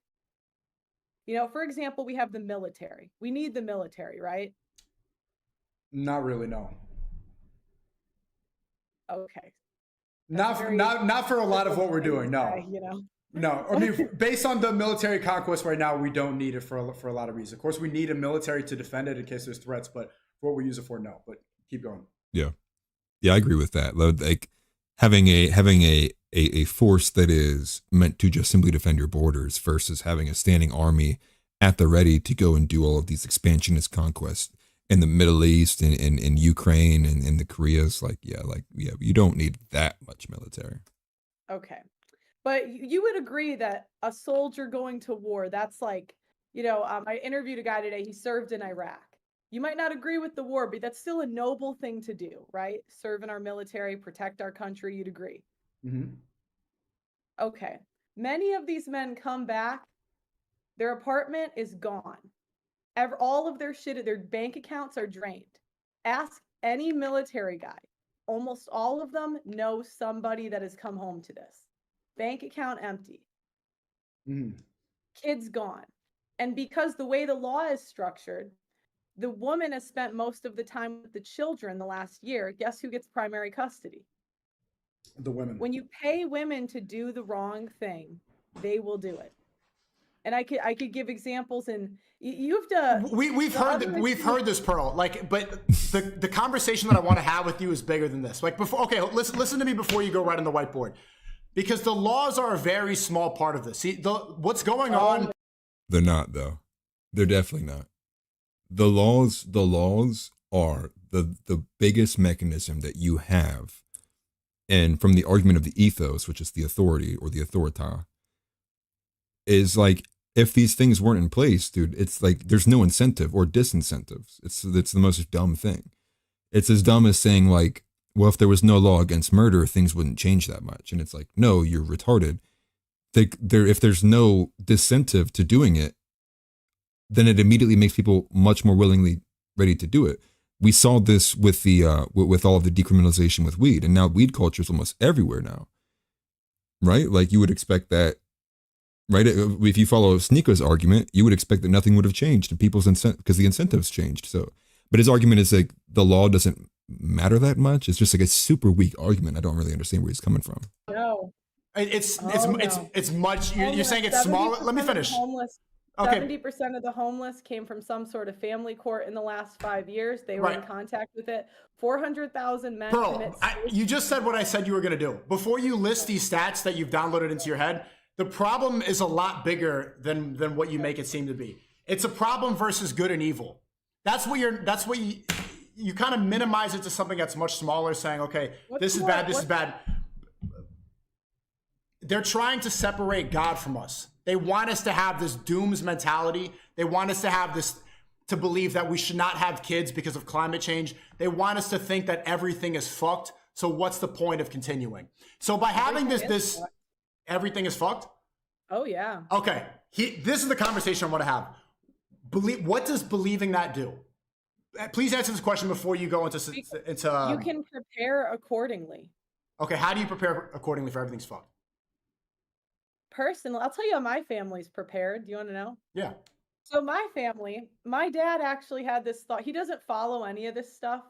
For example, we have the military. We need the military, right?
Not really, no.
Okay.
Not for a lot of what we're doing, no. No, I mean, based on the military conquest right now, we don't need it for a lot of reasons. Of course, we need a military to defend it in case there's threats, but for what we use it for, no. But keep going.
Yeah, I agree with that. Like having a force that is meant to just simply defend your borders versus having a standing army at the ready to go and do all of these expansionist conquests in the Middle East and in Ukraine and in the Koreas. You don't need that much military.
Okay. But you would agree that a soldier going to war, that's like, I interviewed a guy today, he served in Iraq. You might not agree with the war, but that's still a noble thing to do, right? Serve in our military, protect our country, you'd agree.
Mm-hmm.
Okay. Many of these men come back, their apartment is gone. All of their shit, their bank accounts are drained. Ask any military guy. Almost all of them know somebody that has come home to this. Bank account empty.
Mm-hmm.
Kids gone. And because the way the law is structured, the woman has spent most of the time with the children the last year. Guess who gets primary custody?
The women.
When you pay women to do the wrong thing, they will do it. And I could give examples, and you have to. We've
heard this, Pearl. Like, but the conversation that I want to have with you is bigger than this. Like, listen to me before you go right on the whiteboard, because the laws are a very small part of this. See, what's going on.
They're not, though. They're definitely not. The laws are the biggest mechanism that you have, and from the argument of the ethos, which is the authority or the authorita, is like, if these things weren't in place, dude, it's like there's no incentive or disincentives. It's the most dumb thing. It's as dumb as saying, like, well, if there was no law against murder, things wouldn't change that much. And it's like, no, you're retarded. If there's no disincentive to doing it, then it immediately makes people much more willingly ready to do it. We saw this with the with all of the decriminalization with weed, and now weed culture is almost everywhere now, right? Like you would expect that, right? If you follow Sneako's argument, you would expect that nothing would have changed in people's because the incentives changed. So, but his argument is like the law doesn't matter that much. It's just like a super weak argument. I don't really understand where he's coming from.
No.
It's
no.
it's much. You're saying it's small. Let me finish. Okay.
70% of the homeless came from some sort of family court in the last 5 years. They were in contact with it. 400,000 men commit suicide.
You just said what I said you were going to do. Before you list these stats that you've downloaded into your head, the problem is a lot bigger than what you make it seem to be. It's a problem versus good and evil. That's what you kind of minimize it to something that's much smaller, saying, okay, this is bad, this is bad. They're trying to separate God from us. They want us to have this dooms mentality. They want us to have this, to believe that we should not have kids because of climate change. They want us to think that everything is fucked. So what's the point of continuing? So by having this, everything is fucked?
Oh, yeah.
Okay. This is the conversation I want to have. What does believing that do? Please answer this question before you go into
you can prepare accordingly.
Okay. How do you prepare accordingly for everything's fucked?
Personally, I'll tell you how my family's prepared. Do you want to know?
Yeah.
So my family, my dad actually had this thought. He doesn't follow any of this stuff.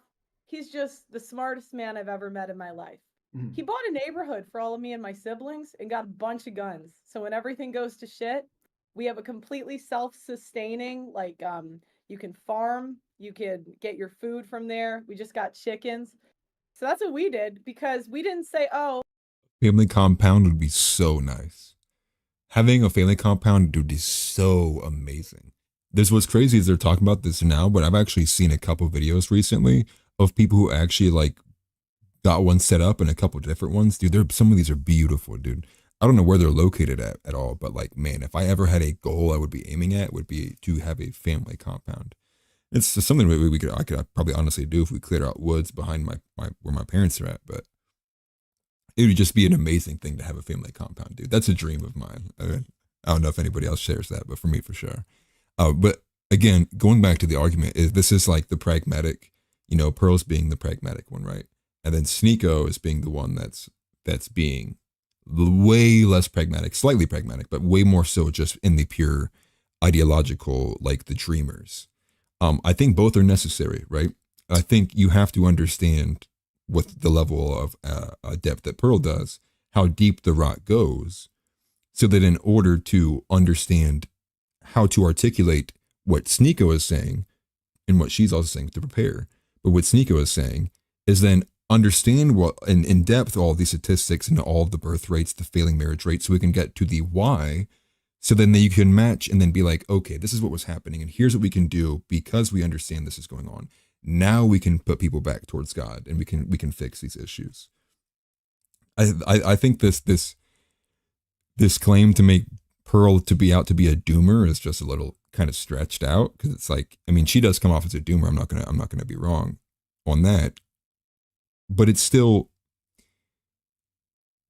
He's just the smartest man I've ever met in my life. Mm-hmm. He bought a neighborhood for all of me and my siblings and got a bunch of guns. So when everything goes to shit, we have a completely self-sustaining, like you can farm, you can get your food from there. We just got chickens. So that's what we did, because we didn't say, oh.
Family compound would be so nice. Having a family compound would be so amazing. This what's crazy is they're talking about this now, but I've actually seen a couple videos recently of people who actually like got one set up and a couple different ones. Dude, some of these are beautiful, dude. I don't know where they're located at all, but like, man, if I ever had a goal I would be aiming at, would be to have a family compound. It's just something I could probably honestly do if we cleared out woods behind my where my parents are at, but it would just be an amazing thing to have a family compound, dude. That's a dream of mine. I don't know if anybody else shares that, but for me, for sure. But again, going back to the argument, this is like the pragmatic, Pearl's being the pragmatic one, right? And then Sneako is being the one that's being way less pragmatic, slightly pragmatic, but way more so just in the pure ideological, like the dreamers. I think both are necessary, right? I think you have to understand with the level of depth that Pearl does, how deep the rot goes, so that in order to understand how to articulate what Sneako is saying and what she's also saying to prepare, but what Sneako is saying is then understand what in depth all these statistics and all the birth rates, the failing marriage rate, so we can get to the why, so then you can match and then be like, okay, this is what was happening and here's what we can do because we understand this is going on. Now we can put people back towards God and we can fix these issues. I think this claim to make Pearl to be out to be a doomer is just a little kind of stretched out, because it's like, I mean, she does come off as a doomer. I'm not gonna be wrong on that, but it's still,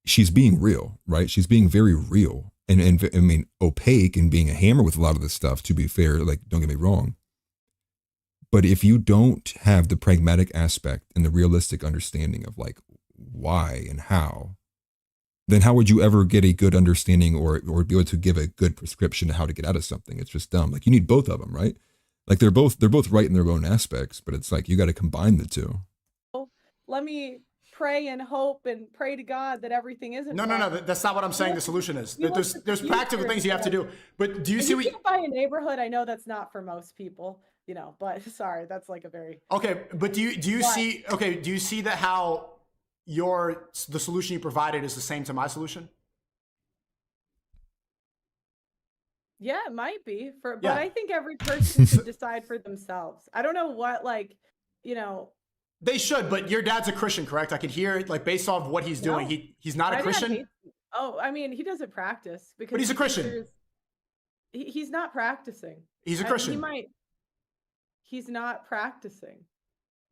she's being real, right? She's being very real and I mean opaque and being a hammer with a lot of this stuff. To be fair, like, don't get me wrong. But if you don't have the pragmatic aspect and the realistic understanding of like why and how, then how would you ever get a good understanding or be able to give a good prescription to how to get out of something? It's just dumb. Like, you need both of them, right? Like they're both right in their own aspects, but it's like you got to combine the two.
Let me pray and hope and pray to God that everything isn't.
No. That's not what I'm saying. The solution is there's practical things you have to do. But do you see?
You can't buy a neighborhood. I know that's not for most people. But sorry, that's like a very
okay. But do you see? Okay, do you see that how the solution you provided is the same to my solution?
Yeah, it might be but I think every person should decide for themselves. I don't know what
They should, but your dad's a Christian, correct? I could hear like based off what he's doing, he's not a Christian.
I mean, he doesn't practice because.
But he's a Christian.
He's not practicing.
He's a Christian.
He's not practicing.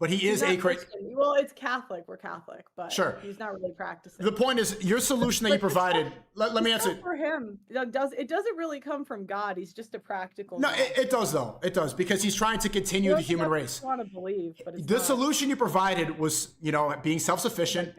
but he
He's
is
not
a
Christian. Well, it's Catholic. We're Catholic, but
Sure.
he's not really practicing.
The point is, your solution that you provided. Let me answer.
For him, it doesn't really come from God. He's just a practical.
No,
man.
it does though. It does, because he's trying to continue the human race.
I want to believe, but it's
The
not.
solution you provided was, being self-sufficient,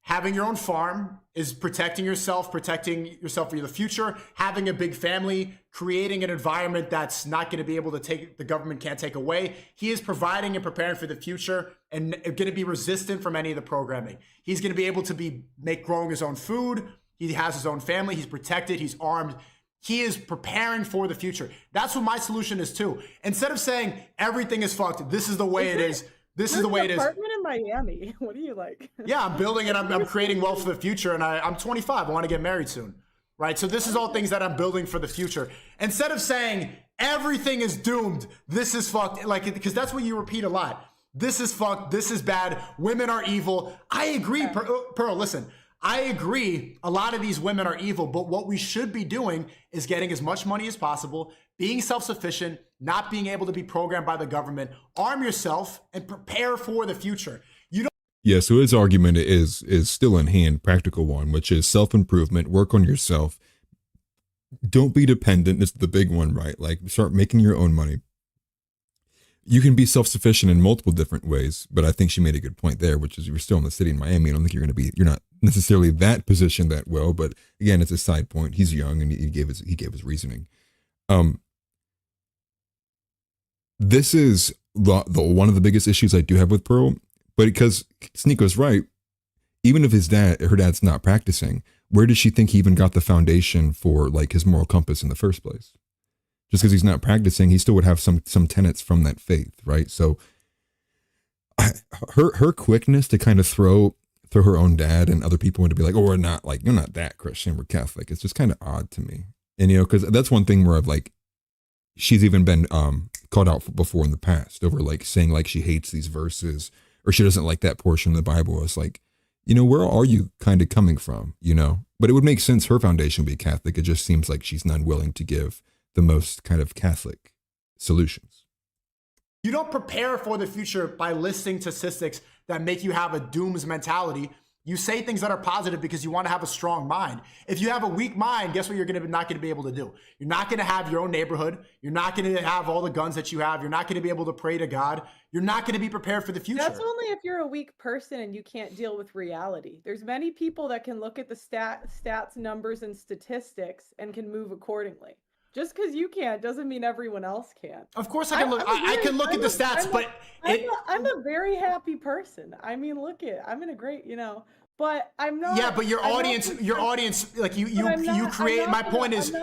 having your own farm, is protecting yourself for the future, having a big family, creating an environment that's not going to be able to the government can't take away. He is providing and preparing for the future and going to be resistant from any of the programming. He's going to be able to growing his own food. He has his own family. He's protected. He's armed. He is preparing for the future. That's what my solution is too. Instead of saying everything is fucked, this is the way it is. This is the way it is.
Apartment in Miami. What do you like?
Yeah, I'm building and I'm creating wealth for the future. And I'm 25. I want to get married soon. Right? So this is all things that I'm building for the future. Instead of saying everything is doomed, this is fucked, because that's what you repeat a lot. This is fucked. This is bad. Women are evil. I agree, Pearl. Listen, I agree. A lot of these women are evil, but what we should be doing is getting as much money as possible, being self-sufficient, not being able to be programmed by the government. Arm yourself and prepare for the future.
Yeah, so his argument is still in hand, practical one, which is self-improvement, work on yourself. Don't be dependent. This is the big one, right? Like, start making your own money. You can be self-sufficient in multiple different ways, but I think she made a good point there, which is you're still in the city in Miami. I don't think you're not necessarily that positioned that well, but again, it's a side point. He's young and he gave his reasoning. This is the one of the biggest issues I do have with Pearl, but because Sneako's right, even if her dad's not practicing, where does she think he even got the foundation for like his moral compass in the first place? Just because he's not practicing, he still would have some tenets from that faith, right? So her quickness to kind of throw her own dad and other people into be like, oh, we're not like, you're not that Christian, we're Catholic. It's just kind of odd to me. And, because that's one thing where I've like, she's even been called out before in the past over like saying like she hates these verses or she doesn't like that portion of the Bible. It's like, where are you kind of coming from, But it would make sense her foundation would be Catholic. It just seems like she's not willing to give the most kind of Catholic solutions.
You don't prepare for the future by listing statistics that make you have a dooms mentality. You say things that are positive because you want to have a strong mind. If you have a weak mind, guess what you're not going to be able to do? You're not going to have your own neighborhood. You're not going to have all the guns that you have. You're not going to be able to pray to God. You're not going to be prepared for the future.
That's only if you're a weak person and you can't deal with reality. There's many people that can look at the stats, numbers, and statistics and can move accordingly. Just because you can't doesn't mean everyone else can.
Of course, I can look. I can look at the stats, but
I'm a very happy person. I mean, I'm in a great, but I'm not.
Yeah, but your audience, like you create. My point is,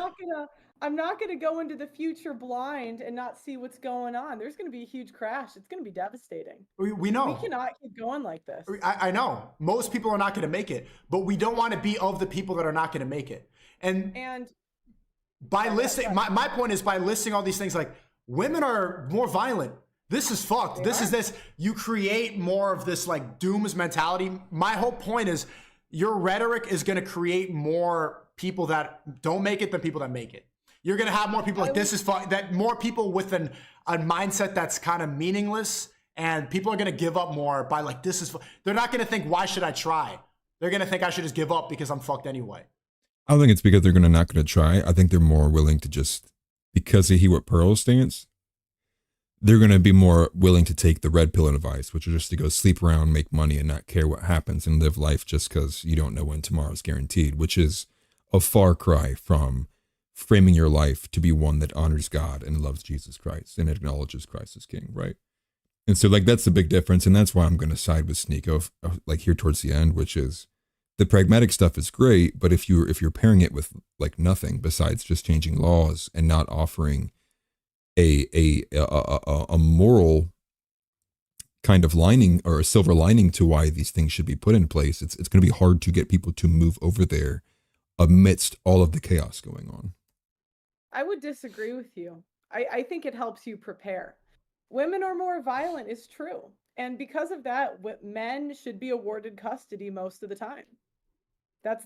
I'm not gonna go into the future blind and not see what's going on. There's gonna be a huge crash. It's gonna be devastating.
We know.
We cannot keep going like this.
I know. Most people are not going to make it, but we don't want to be of the people that are not going to make it. And by listing, my point is by listing all these things, like women are more violent. This is fucked. This. You create more of this like dooms mentality. My whole point is your rhetoric is going to create more people that don't make it than people that make it. You're going to have more people like this is fucked. That more people with a mindset that's kind of meaningless, and people are going to give up more by like this is. They're not going to think why should I try. They're going to think I should just give up because I'm fucked anyway.
I don't think it's because they're not going to try. I think they're more willing to just, because they hear what Pearl's stance, they're going to be more willing to take the red pill advice, which is just to go sleep around, make money, and not care what happens and live life just because you don't know when tomorrow's guaranteed, which is a far cry from framing your life to be one that honors God and loves Jesus Christ and acknowledges Christ as King, right? And so like that's the big difference, and that's why I'm going to side with Sneako, like here towards the end, which is the pragmatic stuff is great, but if you're pairing it with like nothing besides just changing laws and not offering a moral kind of lining or a silver lining to why these things should be put in place, it's going to be hard to get people to move over there amidst all of the chaos going on.
I would disagree with you. I think it helps you prepare. Women are more violent is true. And because of that, men should be awarded custody most of the time.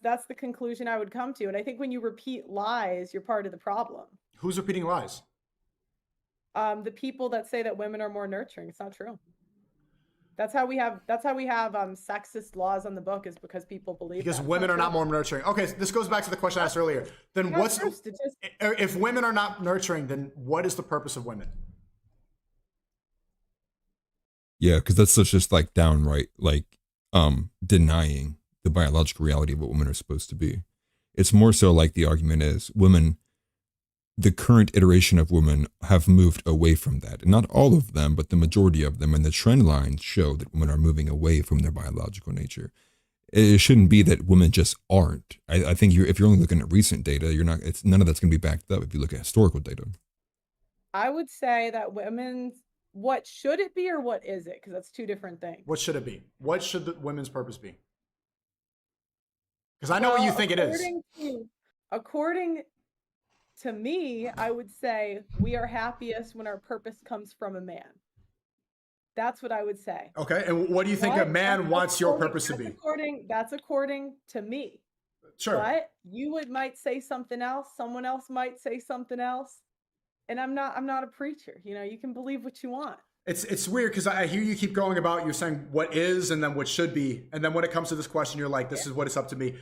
That's the conclusion I would come to. And I think when you repeat lies, you're part of the problem.
Who's repeating lies?
The people that say that women are more nurturing. It's not true. That's how we have sexist laws on the book, is because people believe
Because
that.
women are not more nurturing. Okay, so this goes back to the question I asked earlier. Then what's if women are not nurturing, then what is the purpose of women?
Yeah, because that's such just like downright like denying the biological reality of what women are supposed to be. It's more so like the argument is women, the current iteration of women have moved away from that. And not all of them, but the majority of them. And the trend lines show that women are moving away from their biological nature. It shouldn't be that women just aren't. I think if you're only looking at recent data, you're not. It's none of that's going to be backed up if you look at historical data.
I would say that what should it be or what is it? Because that's two different things.
What should it be? What should the women's purpose be? Because I know what you think it is.
According to me, I would say we are happiest when our purpose comes from a man. That's what I would say.
Okay, and what do you think a man wants your purpose to be?
That's according to me.
Sure.
But you might say something else. Someone else might say something else. And I'm not a preacher. You know, you can believe what you want.
It's weird because I hear you keep going about, you're saying what is and then what should be. And then when it comes to this question, you're like, this is what it's up to me.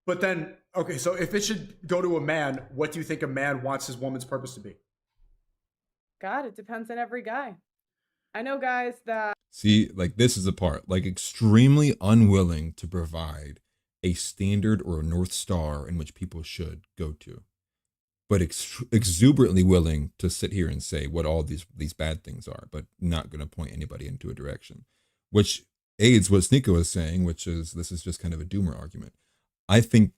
But then, okay, so if it should go to a man, what do you think a man wants his woman's purpose to be?
God, it depends on every guy. I know guys that...
See, like this is the part, like extremely unwilling to provide a standard or a North Star in which people should go to, but exuberantly willing to sit here and say what all these bad things are, but not going to point anybody into a direction, which aids what Sneako is saying, which is this is just kind of a doomer argument. I think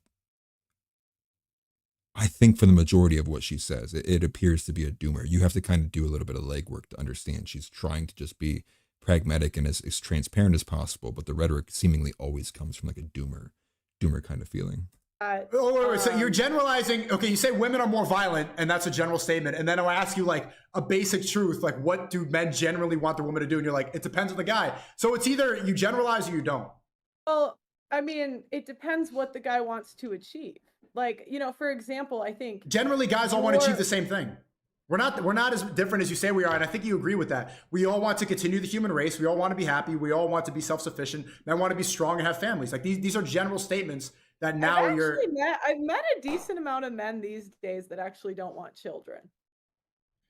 for the majority of what she says, it appears to be a doomer. You have to kind of do a little bit of legwork to understand she's trying to just be pragmatic and as transparent as possible, but the rhetoric seemingly always comes from like a doomer kind of feeling.
Wait. So you're generalizing. Okay, you say women are more violent, and that's a general statement. And then I'll ask you like a basic truth, like what do men generally want their woman to do? And you're like, it depends on the guy. So it's either you generalize or you don't.
Well, I mean, it depends what the guy wants to achieve. Like, you know, for example, I think
generally guys all want to achieve the same thing. We're not as different as you say we are, and I think you agree with that. We all want to continue the human race. We all want to be happy. We all want to be self-sufficient. Men want to be strong and have families. Like these are general statements that now
I've met a decent amount of men these days that actually don't want children.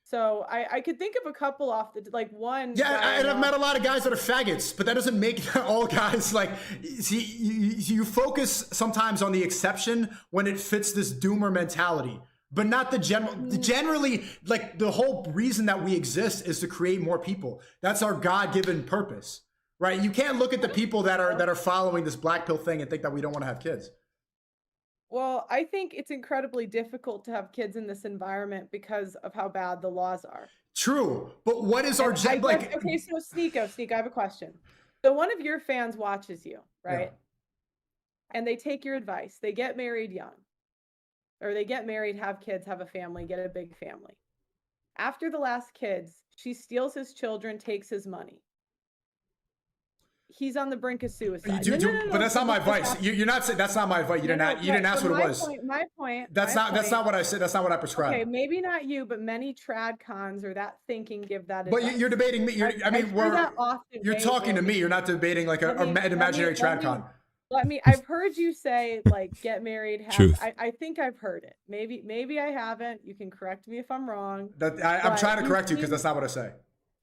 So I could think of a couple off the like one.
Yeah, and I've met a lot of guys that are faggots, but that doesn't make all guys like. See, you focus sometimes on the exception when it fits this doomer mentality, but not the general. Generally, like the whole reason that we exist is to create more people. That's our God-given purpose, right? You can't look at the people that are following this black pill thing and think that we don't want to have kids.
Well, I think it's incredibly difficult to have kids in this environment because of how bad the laws are.
True, but what is our like?
Okay, so Sneako, I have a question. So one of your fans watches you, right? Yeah. And they take your advice. They get married young, or they get married, have kids, have a family, get a big family. After the last kids, she steals his children, takes his money. He's on the brink of suicide.
But that's not my advice. You're not saying that's not my advice. You didn't ask what it was.
My point.
That's not what I said. That's not what I prescribe.
Okay, maybe not you, but many trad cons or that thinking give that
advice. But you're debating me. You're talking to me. You're not debating like an imaginary trad con.
I've heard you say like get married. I think I've heard it. Maybe I haven't. You can correct me if I'm wrong.
I'm trying to correct you because that's not what I say.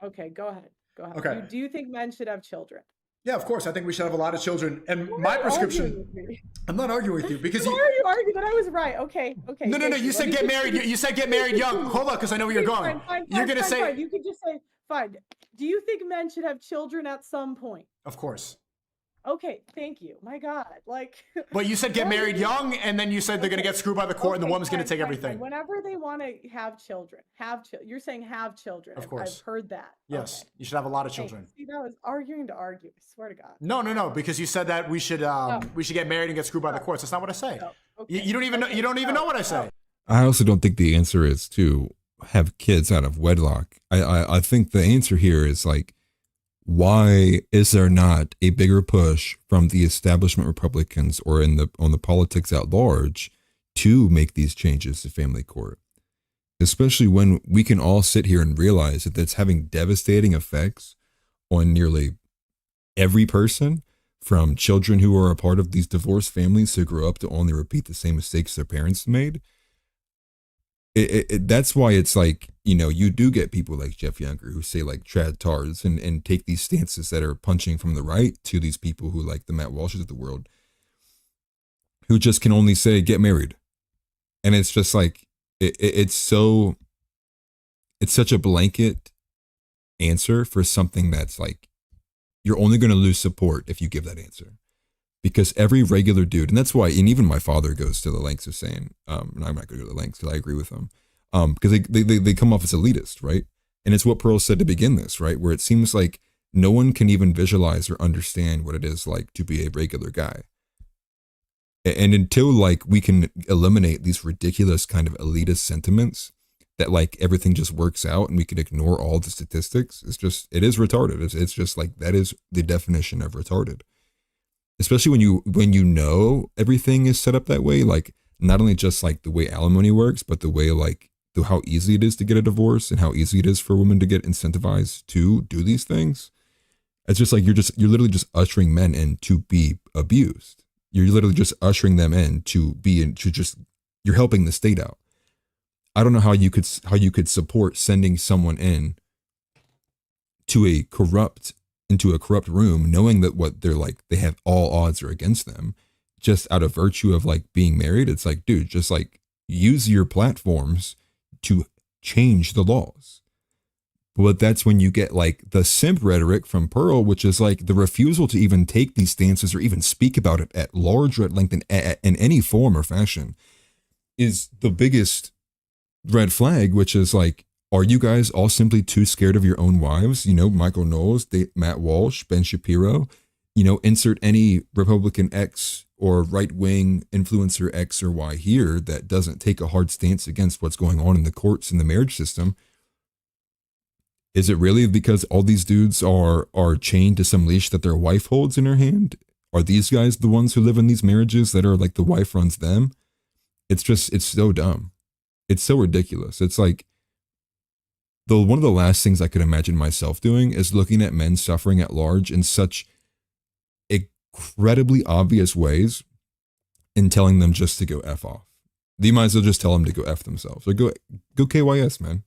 Okay, go ahead.
Okay.
Do you think men should have children?
Yeah, of course. I think we should have a lot of children. And my prescription. I'm not arguing with you because
you arguing that I was right. Okay.
No. You said get married. You said get married young. Hold on, because I know where you're going. You're gonna say.
You could just say fine. Do you think men should have children at some point?
Of course.
Okay, thank you. My God, like.
But you said get married young, and then you said they're gonna get screwed by the court, and the woman's gonna take everything.
Whenever they want to have children, You're saying have children.
Of course.
I've heard that.
Yes, okay. You should have a lot of children.
See, that was arguing to argue. I swear to God.
No, because you said that we should get married and get screwed by the courts. That's not what I say. Okay. You don't even know. You don't even know what I say.
I also don't think the answer is to have kids out of wedlock. I think the answer here is like, why is there not a bigger push from the establishment Republicans or on the politics at large to make these changes to family court? Especially when we can all sit here and realize that it's having devastating effects on nearly every person, from children who are a part of these divorced families who grow up to only repeat the same mistakes their parents made. That's why it's like, you do get people like Jeff Younger who say like trad tars and take these stances that are punching from the right, to these people who like the Matt Walshes of the world, who just can only say get married. And it's just like, it's such a blanket answer for something that's like, you're only going to lose support if you give that answer. Because every regular dude, and that's why, and even my father goes to the lengths of saying, and I'm not going to go to the lengths because I agree with him, because they come off as elitist, right? And it's what Pearl said to begin this, right? Where it seems like no one can even visualize or understand what it is like to be a regular guy. And until like we can eliminate these ridiculous kind of elitist sentiments that like everything just works out and we can ignore all the statistics, it is retarded. It's just like, that is the definition of retarded. Especially when you know everything is set up that way, like not only just like the way alimony works, but the way like how easy it is to get a divorce and how easy it is for women to get incentivized to do these things. It's just like you're literally just ushering men in to be abused. You're literally just ushering them in you're helping the state out. I don't know how you could support sending someone in to into a corrupt room, knowing that what they're like, they have all odds are against them, just out of virtue of like being married. It's like, dude, just like use your platforms to change the laws. But that's when you get like the simp rhetoric from Pearl, which is like the refusal to even take these stances or even speak about it at large or at length in any form or fashion, is the biggest red flag, which is like, are you guys all simply too scared of your own wives? Michael Knowles, Matt Walsh, Ben Shapiro, insert any Republican X or right-wing influencer X or Y here that doesn't take a hard stance against what's going on in the courts and the marriage system. Is it really because all these dudes are chained to some leash that their wife holds in her hand? Are these guys the ones who live in these marriages that are like the wife runs them? It's so dumb. It's so ridiculous. It's like, one of the last things I could imagine myself doing is looking at men suffering at large in such incredibly obvious ways and telling them just to go F off. You might as well just tell them to go F themselves or go KYS, man.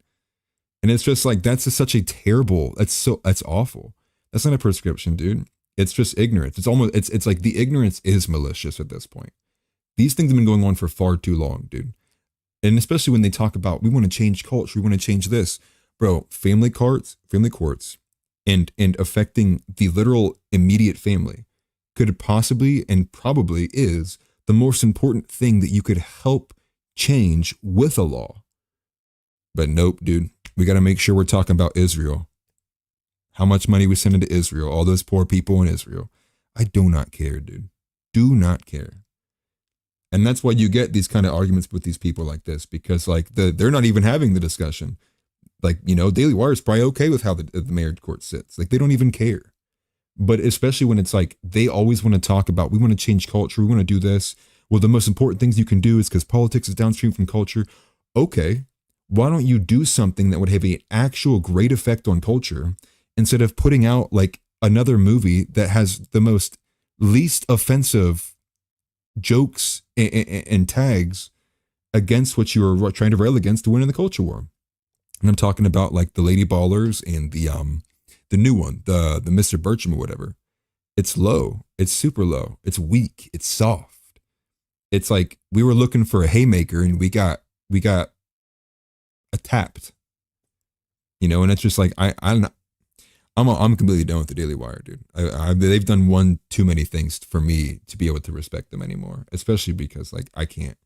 And it's just like, that's such a terrible, that's awful. That's not a prescription, dude. It's just ignorance. It's like the ignorance is malicious at this point. These things have been going on for far too long, dude. And especially when they talk about, we want to change culture, we want to change this. Bro, family courts, and affecting the literal immediate family could possibly and probably is the most important thing that you could help change with a law. But nope, dude, we got to make sure we're talking about Israel. How much money we send into Israel, all those poor people in Israel. I do not care, dude. Do not care. And that's why you get these kind of arguments with these people like this, because like they're not even having the discussion. Like, Daily Wire is probably okay with how the marriage court sits. Like, they don't even care. But especially when it's like, they always want to talk about, we want to change culture, we want to do this. Well, the most important things you can do is because politics is downstream from culture. Okay, why don't you do something that would have an actual great effect on culture instead of putting out like another movie that has the most least offensive jokes and tags against what you are trying to rail against to win in the culture war? And I'm talking about like the Lady Ballers and the new one, the Mr. Bircham or whatever. It's low. It's super low. It's weak. It's soft. It's like we were looking for a haymaker and we got tapped. And it's just like I'm completely done with the Daily Wire, dude. They've done one too many things for me to be able to respect them anymore, especially because like I can't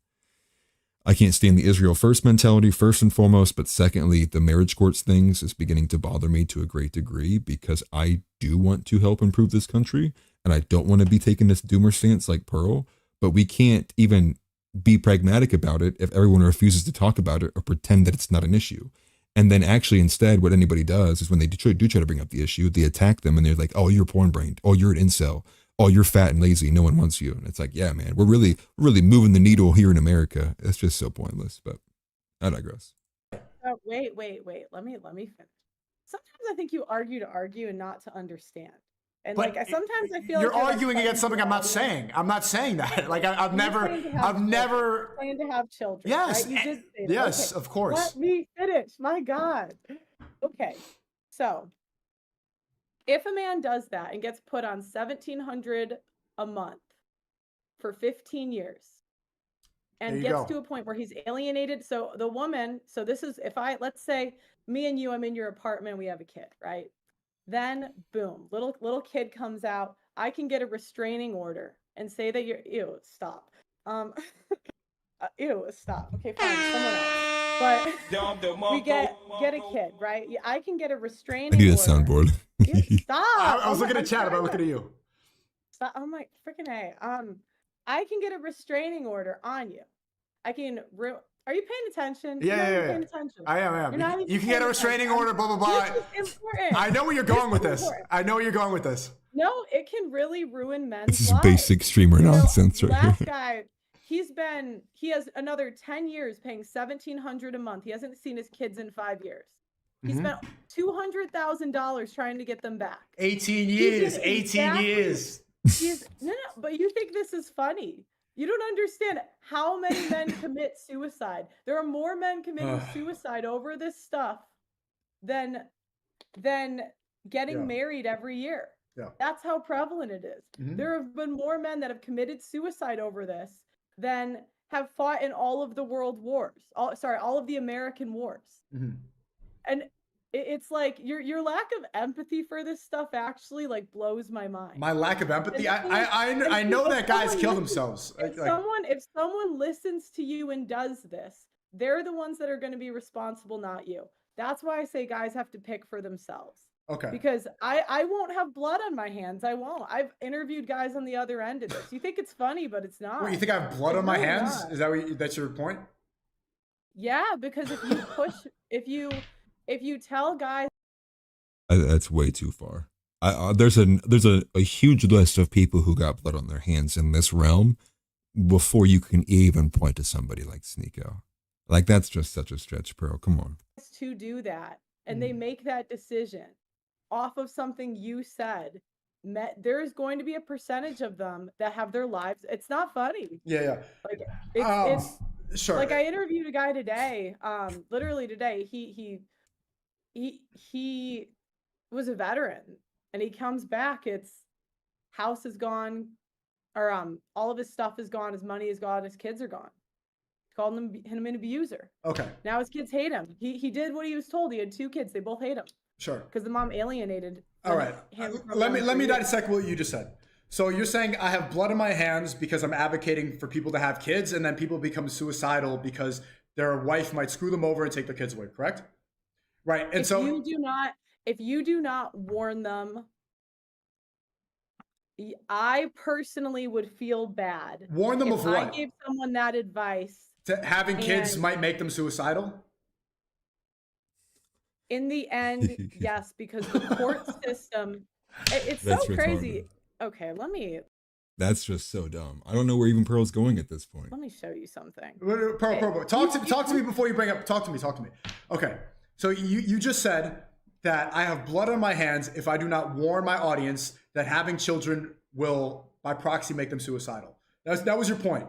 stand the Israel first mentality, first and foremost, but secondly, the marriage courts things is beginning to bother me to a great degree because I do want to help improve this country and I don't want to be taking this doomer stance like Pearl, but we can't even be pragmatic about it if everyone refuses to talk about it or pretend that it's not an issue. And then actually instead what anybody does is when they do try to bring up the issue, they attack them and they're like, oh, you're porn-brained. Oh, you're an incel. Oh, you're fat and lazy. No one wants you. And it's like, yeah, man, we're really moving the needle here in America. It's just so pointless, but I digress.
Oh, wait. Let me finish. Sometimes I think you argue to argue and not to understand. And
But
like sometimes I feel
you're
like
arguing against something I'm not saying. I'm not saying that. Like I've never.
Plan to have children.
Yes,
right? You did say that.
yes,
Okay.
of course.
Let me finish. My God. Okay, so if a man does that and gets put on $1,700 a month for 15 years and gets to a point where he's alienated, so the woman, so this is let's say me and you, I'm in your apartment, we have a kid, right? Then boom, little kid comes out. I can get a restraining order and say that you're stop. Stop. Okay, fine, someone else. But we get a kid, right? Yeah, I can get a restraining order.
I need a soundboard.
Stop.
I was looking at chat, but I'm looking at you.
Stop. I'm like freaking A. I can get a restraining order on you. I can. Are you paying attention?
Yeah.
Paying attention.
I am. You can get a restraining order, blah, blah, blah.
This is important.
I know where you're going with this. I know where you're going with this.
No, it can really ruin men's
This is
lives.
basic streamer nonsense right
last
here.
guy, he has another 10 years paying $1,700 a month. He hasn't seen his kids in 5 years. He spent $200,000 trying to get them back.
18 years. 18 years.
No, but you think this is funny. You don't understand how many men commit suicide. There are more men committing suicide over this stuff than getting married every year.
Yeah.
That's how prevalent it is. There have been more men that have committed suicide over this than have fought in all of the world wars. All of the American wars. And it's like your lack of empathy for this stuff actually like blows my mind.
My lack of empathy. I know that guys kill themselves.
If someone listens to you and does this, they're the ones that are going to be responsible, not you. That's why I say guys have to pick for themselves.
Okay.
Because I won't have blood on my hands. I won't. I've interviewed guys on the other end of this. You think it's funny, but it's not.
What, you think I have blood on my hands? Is that that's your point?
Yeah, because if you tell guys,
That's way too far. There's a huge list of people who got blood on their hands in this realm before you can even point to somebody like Sneako. Like that's just such a stretch, Pearl. Come on.
To do that, and they make that decision off of something you said. There's going to be a percentage of them that have their lives. It's not funny.
Yeah.
Like it's
sure.
Like I interviewed a guy today. Literally today, he was a veteran, and he comes back. His house is gone, or all of his stuff is gone. His money is gone. His kids are gone. Called him an abuser.
Okay.
Now his kids hate him. He did what he was told. He had 2 kids. They both hate him.
Sure.
Because the mom alienated.
All right. Let me dissect what you just said. So you're saying I have blood on my hands because I'm advocating for people to have kids, and then people become suicidal because their wife might screw them over and take their kids away. Correct? Right. And
if you do not warn them, I personally would feel bad.
Warn them of what?
I gave someone that advice.
Having kids might make them suicidal?
In the end, yes, because the court system, it's so crazy. Okay,
That's just so dumb. I don't know where even Pearl's going at this point.
Let me show you something.
Pearl. Talk to me before you bring up. Talk to me. Okay. So you just said that I have blood on my hands if I do not warn my audience that having children will, by proxy, make them suicidal. That was your point.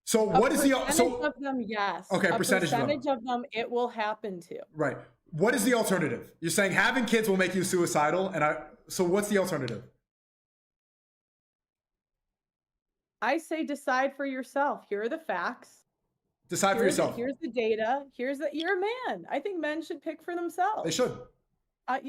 So what is the
percentage of them? Yes.
Okay, percentage
of them it will happen to.
Right. What is the alternative? You're saying having kids will make you suicidal, so what's the alternative?
I say decide for yourself. Here are the facts.
Decide for yourself.
Here's the data. You're a man. I think men should pick for themselves.
They should.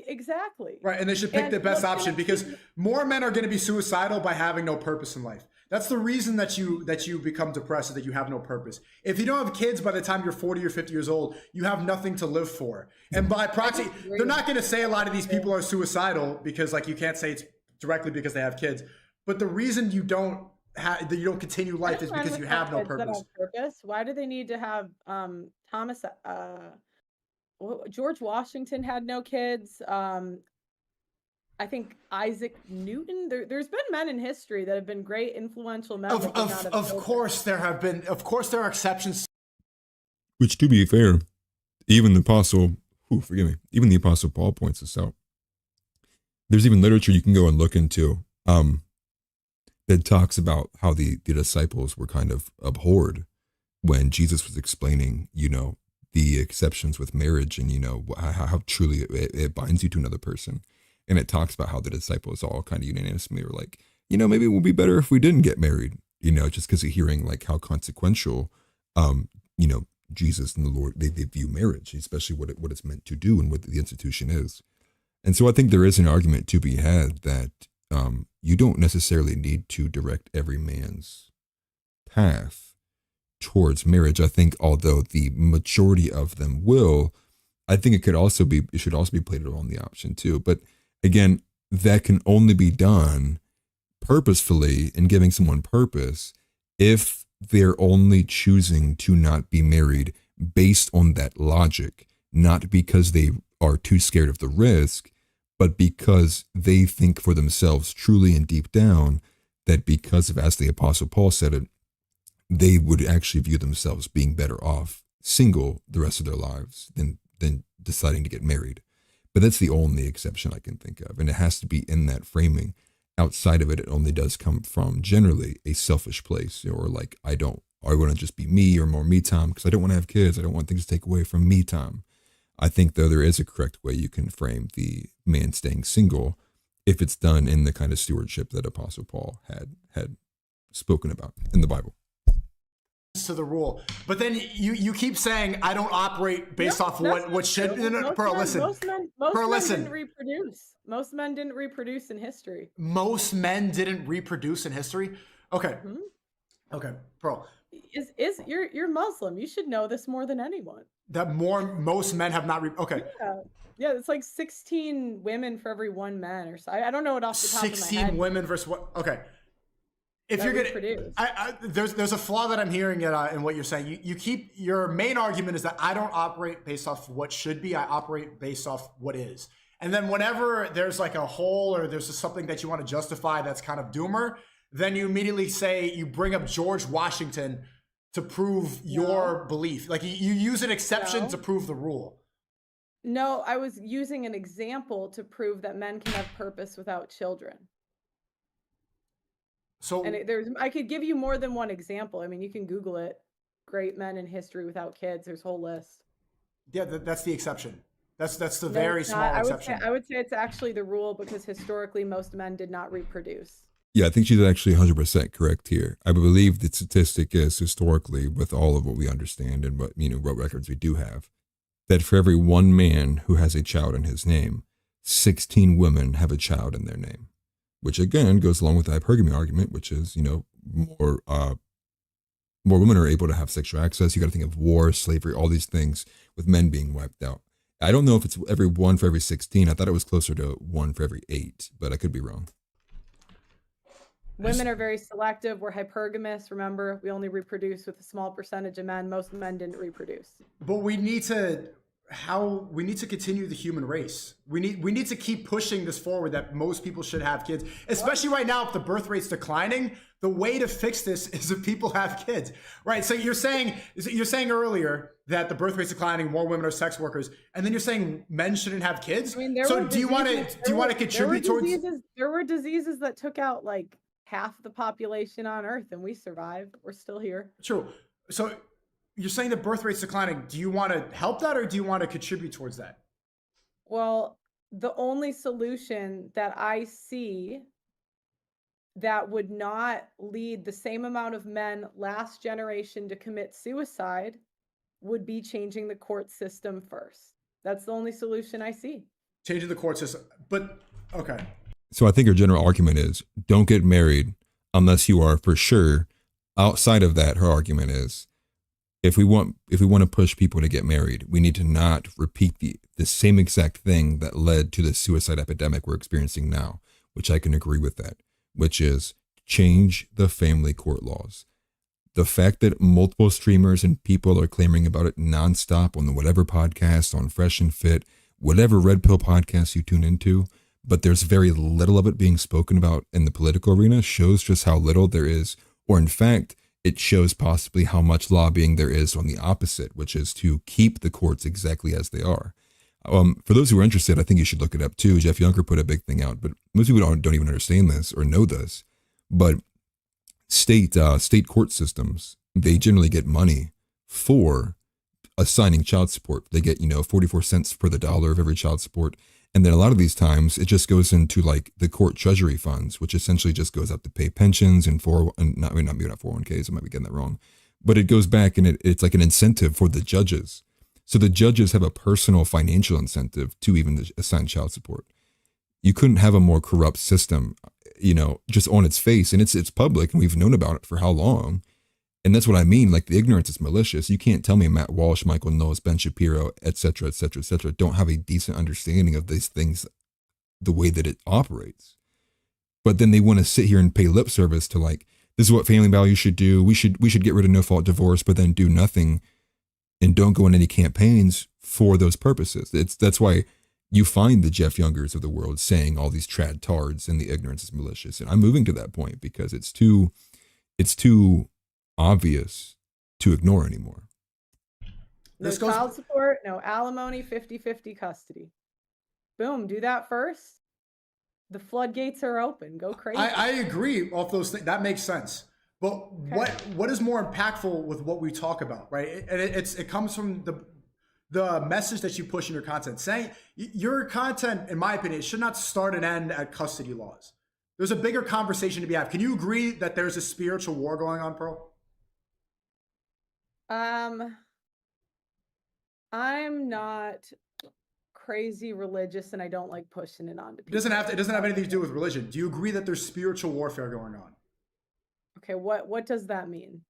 Exactly.
Right, and they should pick the best option because more men are going to be suicidal by having no purpose in life. That's the reason that you become depressed, is that you have no purpose. If you don't have kids by the time you're 40 or 50 years old, you have nothing to live for. And by proxy, they're not going to say a lot of these people are suicidal because, like, you can't say it's directly because they have kids. But the reason you don't continue life is because you have no purpose.
Why do they need to have George Washington had no kids. I think Isaac Newton. There's been men in history that have been great, influential men.
Of course, there are exceptions.
Which, to be fair, even the apostle Paul points this out. There's even literature you can go and look into that talks about how the disciples were kind of abhorred when Jesus was explaining, the exceptions with marriage and, how truly it binds you to another person. And it talks about how the disciples all kind of unanimously were like, maybe it would be better if we didn't get married, just because of hearing like how consequential, Jesus and the Lord, they view marriage, especially what it's meant to do and what the institution is. And so I think there is an argument to be had that you don't necessarily need to direct every man's path towards marriage. I think although the majority of them will, I think it should also be played on the option too. But again, that can only be done purposefully and giving someone purpose if they're only choosing to not be married based on that logic, not because they are too scared of the risk, but because they think for themselves truly and deep down that because of, as the Apostle Paul said it, they would actually view themselves being better off single the rest of their lives than deciding to get married. But that's the only exception I can think of. And it has to be in that framing. Outside of it, it only does come from generally a selfish place, or like, I want to just be me or more me time because I don't want to have kids. I don't want things to take away from me time. I think though there is a correct way you can frame the man staying single if it's done in the kind of stewardship that Apostle Paul had spoken about in the Bible.
To the rule, but then you keep saying I don't operate based off what should. Pearl, listen.
Most men didn't reproduce. Most men didn't reproduce in history.
Most men didn't reproduce in history. Okay.
Mm-hmm.
Okay, Pearl.
You're Muslim. You should know this more than anyone.
That most men have not. Okay.
Yeah, it's like 16 women for every one man, or so. I don't know it off the top of my head.
16 women versus what? Okay. If you're gonna, there's a flaw that I'm hearing in what you're saying. You keep your main argument is that I don't operate based off what should be. I operate based off what is. And then whenever there's like a hole or there's something that you want to justify that's kind of doomer, then you immediately say you bring up George Washington to prove your belief. Like you use an exception to prove the rule.
No, I was using an example to prove that men can have purpose without children. So, and I could give you more than one example. I mean, you can Google it. Great men in history without kids. There's a whole list.
Yeah, that's the exception. That's the very small exception.
I would say it's actually the rule because historically most men did not reproduce.
Yeah, I think she's actually 100% correct here. I believe the statistic is historically, with all of what we understand and what records we do have, that for every one man who has a child in his name, 16 women have a child in their name. Which again goes along with the hypergamy argument, which is, more women are able to have sexual access. You got to think of war, slavery, all these things with men being wiped out. I don't know if it's every one for every 16. I thought it was closer to one for every 8, but I could be wrong.
Women are very selective. We're hypergamous. Remember, we only reproduce with a small percentage of men. Most men didn't reproduce.
But we need to continue the human race. We need to keep pushing this forward that most people should have kids, especially right now if the birth rate's declining. The way to fix this is if people have kids, right? So you're saying earlier that the birth rate's declining, more women are sex workers, and then you're saying men shouldn't have kids. I mean, so do you want to contribute towards?
There were diseases that took out like half the population on Earth, and we survived. We're still here.
True. So you're saying the birth rate's declining. Do you want to help that or do you want to contribute towards that?
Well, the only solution that I see that would not lead the same amount of men last generation to commit suicide would be changing the court system first. That's the only solution I see.
Changing the court system. But, okay.
So I think her general argument is don't get married unless you are for sure. Outside of that, her argument is if we want to push people to get married, we need to not repeat the same exact thing that led to the suicide epidemic we're experiencing now, which I can agree with that, which is change the family court laws. The fact that multiple streamers and people are clamoring about it nonstop on the whatever podcast, on Fresh and Fit, whatever red pill podcast you tune into, but there's very little of it being spoken about in the political arena shows just how little there is, or in fact, it shows possibly how much lobbying there is on the opposite, which is to keep the courts exactly as they are. For those who are interested, I think you should look it up too. Jeff Younger put a big thing out, but most people don't even understand this or know this. But state court systems, they generally get money for assigning child support. They get 44 cents per the dollar of every child support, and then a lot of these times it just goes into like the court treasury funds, which essentially just goes up to pay pensions and not 401ks. I might be getting that wrong, but it goes back and it's like an incentive for the judges. So the judges have a personal financial incentive to even assign child support. You couldn't have a more corrupt system, just on its face, and it's public, and we've known about it for how long. And that's what I mean. Like, the ignorance is malicious. You can't tell me Matt Walsh, Michael Knowles, Ben Shapiro, et cetera, et cetera, et cetera, don't have a decent understanding of these things, the way that it operates. But then they want to sit here and pay lip service to like, this is what family values should do. We should get rid of no fault divorce, but then do nothing and don't go in any campaigns for those purposes. That's why you find the Jeff Youngers of the world saying all these trad tards and the ignorance is malicious. And I'm moving to that point because it's too obvious to ignore anymore.
No child support, no alimony, 50-50 custody. Boom, do that first. The floodgates are open. Go crazy.
I agree off those things. That makes sense. But okay. What is more impactful with what we talk about, right? And it comes from the message that you push in your content. Saying your content, in my opinion, should not start and end at custody laws. There's a bigger conversation to be had. Can you agree that there's a spiritual war going on, Pearl?
I'm not crazy religious, and I don't like pushing it on to people.
It doesn't have anything to do with religion. Do you agree that there's spiritual warfare going on?
Okay, what does that mean?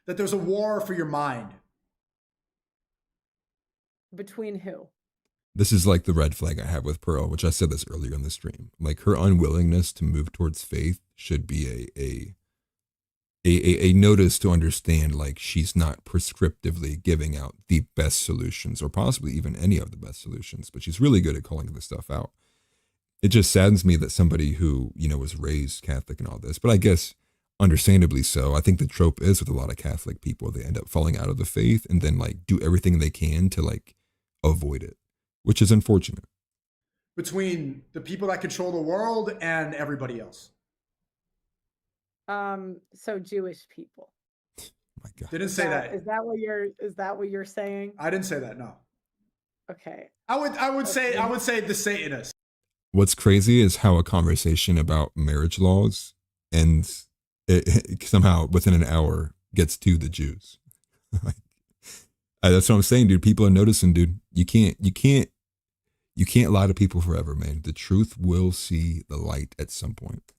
That there's a war for your mind.
Between who?
This is like the red flag I have with Pearl, which I said this earlier in the stream. Like, her unwillingness to move towards faith should be a notice to understand, like, she's not prescriptively giving out the best solutions or possibly even any of the best solutions, but she's really good at calling this stuff out. It just saddens me that somebody who, was raised Catholic and all this, but I guess understandably so. I think the trope is with a lot of Catholic people, they end up falling out of the faith and then like do everything they can to like avoid it, which is unfortunate.
Between the people that control the world and everybody else.
So Jewish people.
Oh my God.
Didn't say that.
Is that what you're saying?
I didn't say that, no.
Okay.
I would say the Satanists. What's
crazy is how a conversation about marriage laws ends it somehow within an hour gets to the Jews. That's what I'm saying, dude. People are noticing, dude. You can't lie to people forever, man. The truth will see the light at some point.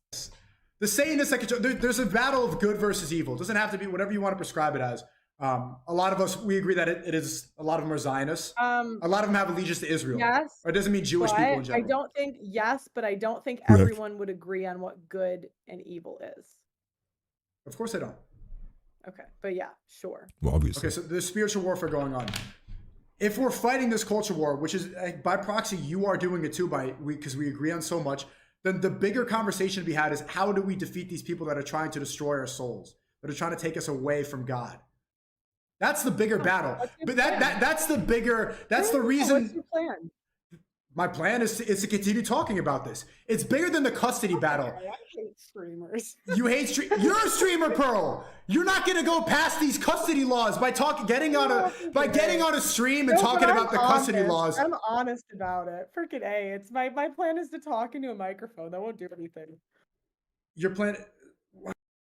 The Satanists, there's a battle of good versus evil. It doesn't have to be whatever you want to prescribe it as. A lot of us, we agree that it is, a lot of them are Zionists. A lot of them have allegiance to Israel.
Yes.
Or it doesn't mean Jewish people in general.
But I don't think everyone would agree on what good and evil is.
Of course I don't.
Okay, but yeah, sure.
Well, obviously.
Okay, so there's spiritual warfare going on. If we're fighting this culture war, which is by proxy, you are doing it too, because we agree on so much, then the bigger conversation to be had is how do we defeat these people that are trying to destroy our souls, that are trying to take us away from God? That's the bigger battle. But that's the reason.
What's your plan?
My plan is to continue talking about this. It's bigger than the custody battle.
I hate streamers.
You hate You're a streamer, Pearl. You're not gonna go past these custody laws by getting on a stream and talking about the custody laws.
I'm honest about it. Freaking A. It's my plan is to talk into a microphone. That won't do anything.
Your plan.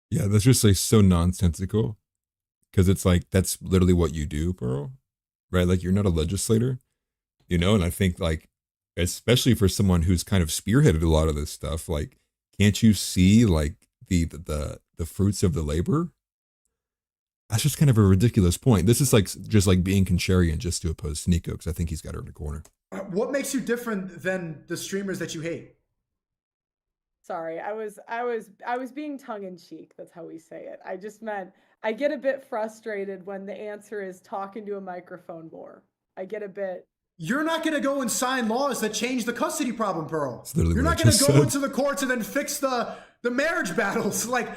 Yeah, that's just like so nonsensical. Because it's like that's literally what you do, Pearl. Right? Like, you're not a legislator, and I think like, especially for someone who's kind of spearheaded a lot of this stuff, like, can't you see like the fruits of the labor? That's just kind of a ridiculous point. This is like just like being contrarian just to oppose Sneako, because I think he's got her in a corner.
What makes you different than the streamers that you hate?
Sorry, I was being tongue in cheek. That's how we say it. I just meant I get a bit frustrated when the answer is talking to a microphone more. I get a bit.
You're not going to go and sign laws that change the custody problem, Pearl.
You're
not going to go into the courts and then fix the marriage battles. Like,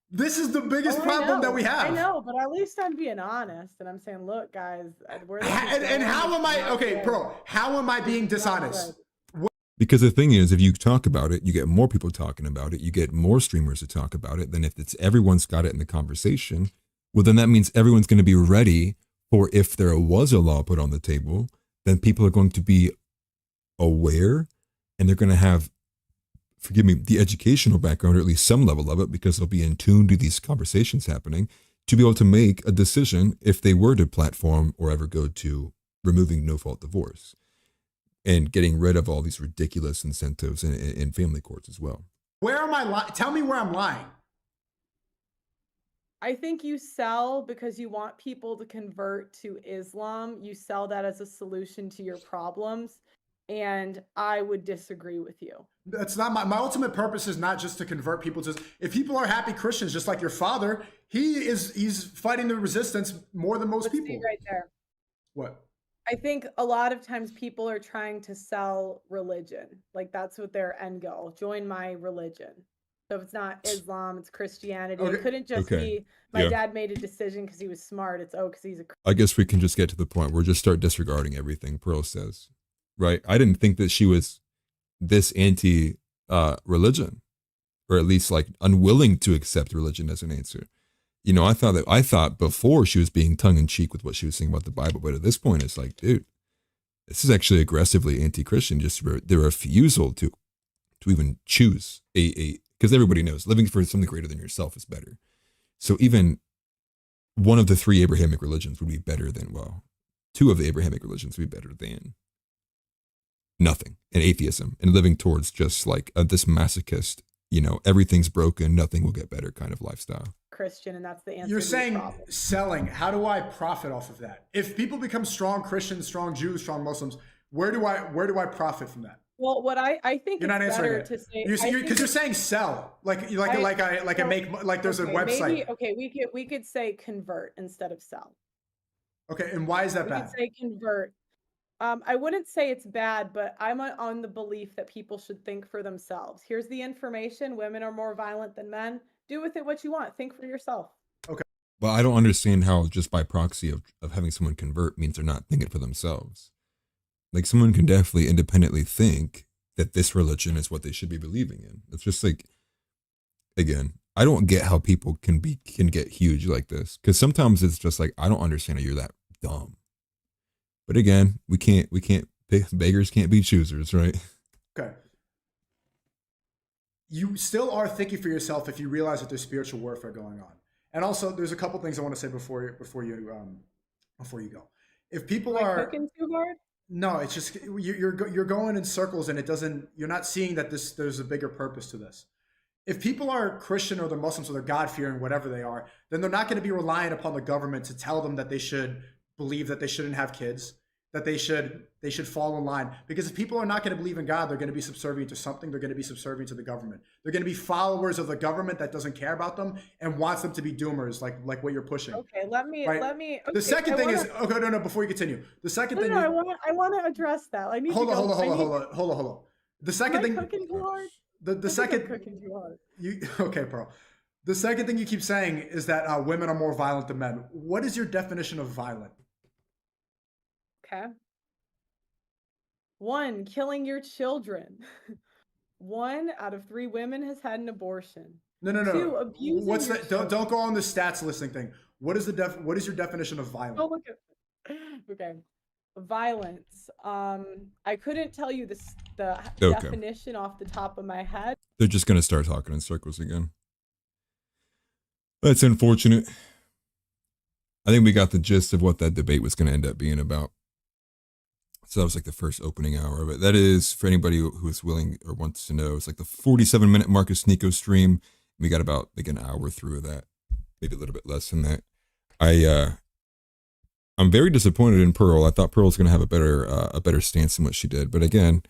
This is the biggest
Oh, I
problem that
know,
we have.
I know, but at least I'm being honest, and I'm saying, look, guys, where this is
And
going
how
is
am I,
not
okay,
good.
bro, how am I being
This is not
dishonest?
good.
Because the thing is, if you talk about it, you get more people talking about it, you get more streamers to talk about it. Then if it's everyone's got it in the conversation, well, then that means everyone's going to be ready for if there was a law put on the table, then people are going to be aware and they're going to have, forgive me, the educational background, or at least some level of it, because they'll be in tune to these conversations happening to be able to make a decision if they were to platform or ever go to removing no-fault divorce and getting rid of all these ridiculous incentives in family courts as well.
Where am I lying? Tell me where I'm lying.
I think you sell because you want people to convert to Islam. You sell that as a solution to your problems. And I would disagree with you.
That's not my ultimate purpose is not just to convert people to, if people are happy Christians, just like your father, he's fighting the resistance more than most
Let's
people.
see right there.
What?
I think a lot of times people are trying to sell religion. Like that's what their end goal. Join my religion. So if it's not Islam, it's Christianity.
Okay.
It couldn't just be my dad made a decision because he was smart. It's because he's a Christian.
I guess we can just get to the point where just start disregarding everything Pearl says, right? I didn't think that she was this anti religion, or at least like unwilling to accept religion as an answer. You know, I thought before she was being tongue in cheek with what she was saying about the Bible, but at this point, it's like, dude, this is actually aggressively anti-Christian. Just the refusal to even choose because everybody knows living for something greater than yourself is better. So even one of the three Abrahamic religions would be better than, well, two of the Abrahamic religions would be better than nothing, and atheism, and living towards just like this masochist, you know, everything's broken, nothing will get better kind of lifestyle.
Christian, and that's the answer.
You're
to
saying
your problem.
selling. How do I profit off of that? If people become strong Christians, strong Jews, strong Muslims, where do I profit from that?
Well, what I think
You're not
it's
answering
better
it.
to say
Because you're saying sell, like I make, like there's a website.
Maybe we could say convert instead of sell.
Okay, and why is that
We
bad?
could say convert. I wouldn't say it's bad, but I'm on the belief that people should think for themselves. Here's the information. Women are more violent than men. Do with it what you want. Think for yourself.
Okay.
But I don't understand how just by proxy of having someone convert means they're not thinking for themselves. Like someone can definitely independently think that this religion is what they should be believing in. It's just like, again, I don't get how people can get huge like this. Because sometimes it's just like, I don't understand how you're that dumb. But again, we can't beggars can't be choosers, right?
Okay. You still are thinking for yourself if you realize that there's spiritual warfare going on. And also, there's a couple things I want to say before you go. If people are
cooking too hard,
no, it's just you're going in circles, and you're not seeing that there's a bigger purpose to this. If people are Christian or they're Muslims or they're God-fearing, whatever they are, then they're not going to be relying upon the government to tell them that they should believe that they shouldn't have kids, that they should fall in line. Because if people are not going to believe in God, they're going to be subservient to something. They're going to be subservient to the government. They're going to be followers of the government that doesn't care about them and wants them to be doomers, like what you're pushing.
Okay, let me. Okay,
the second thing is okay. No. Before you continue, the second thing.
I want to address that. I need
hold
to go.
Hold on. The second thing.
Cooking too hard.
The second.
Cooking too hard.
Okay, bro. The second thing you keep saying is that women are more violent than men. What is your definition of violent?
Okay. 1, killing your children. 1 out of 3 women has had an abortion.
No.
2, abusing
What's
your
that?
children.
Don't go on the stats listing thing. What is your definition of violent?
Oh, look at. Okay. Violence. I couldn't tell you the definition off the top of my head.
They're just gonna start talking in circles again. That's unfortunate. I think we got the gist of what that debate was going to end up being about. So that was like the first opening hour of it. That is, for anybody who is willing or wants to know, it's like the 47-minute Mark of Sneako stream. We got about like an hour through of that, maybe a little bit less than that. I'm very disappointed in Pearl. I thought Pearl was going to have a better stance than what she did. But again,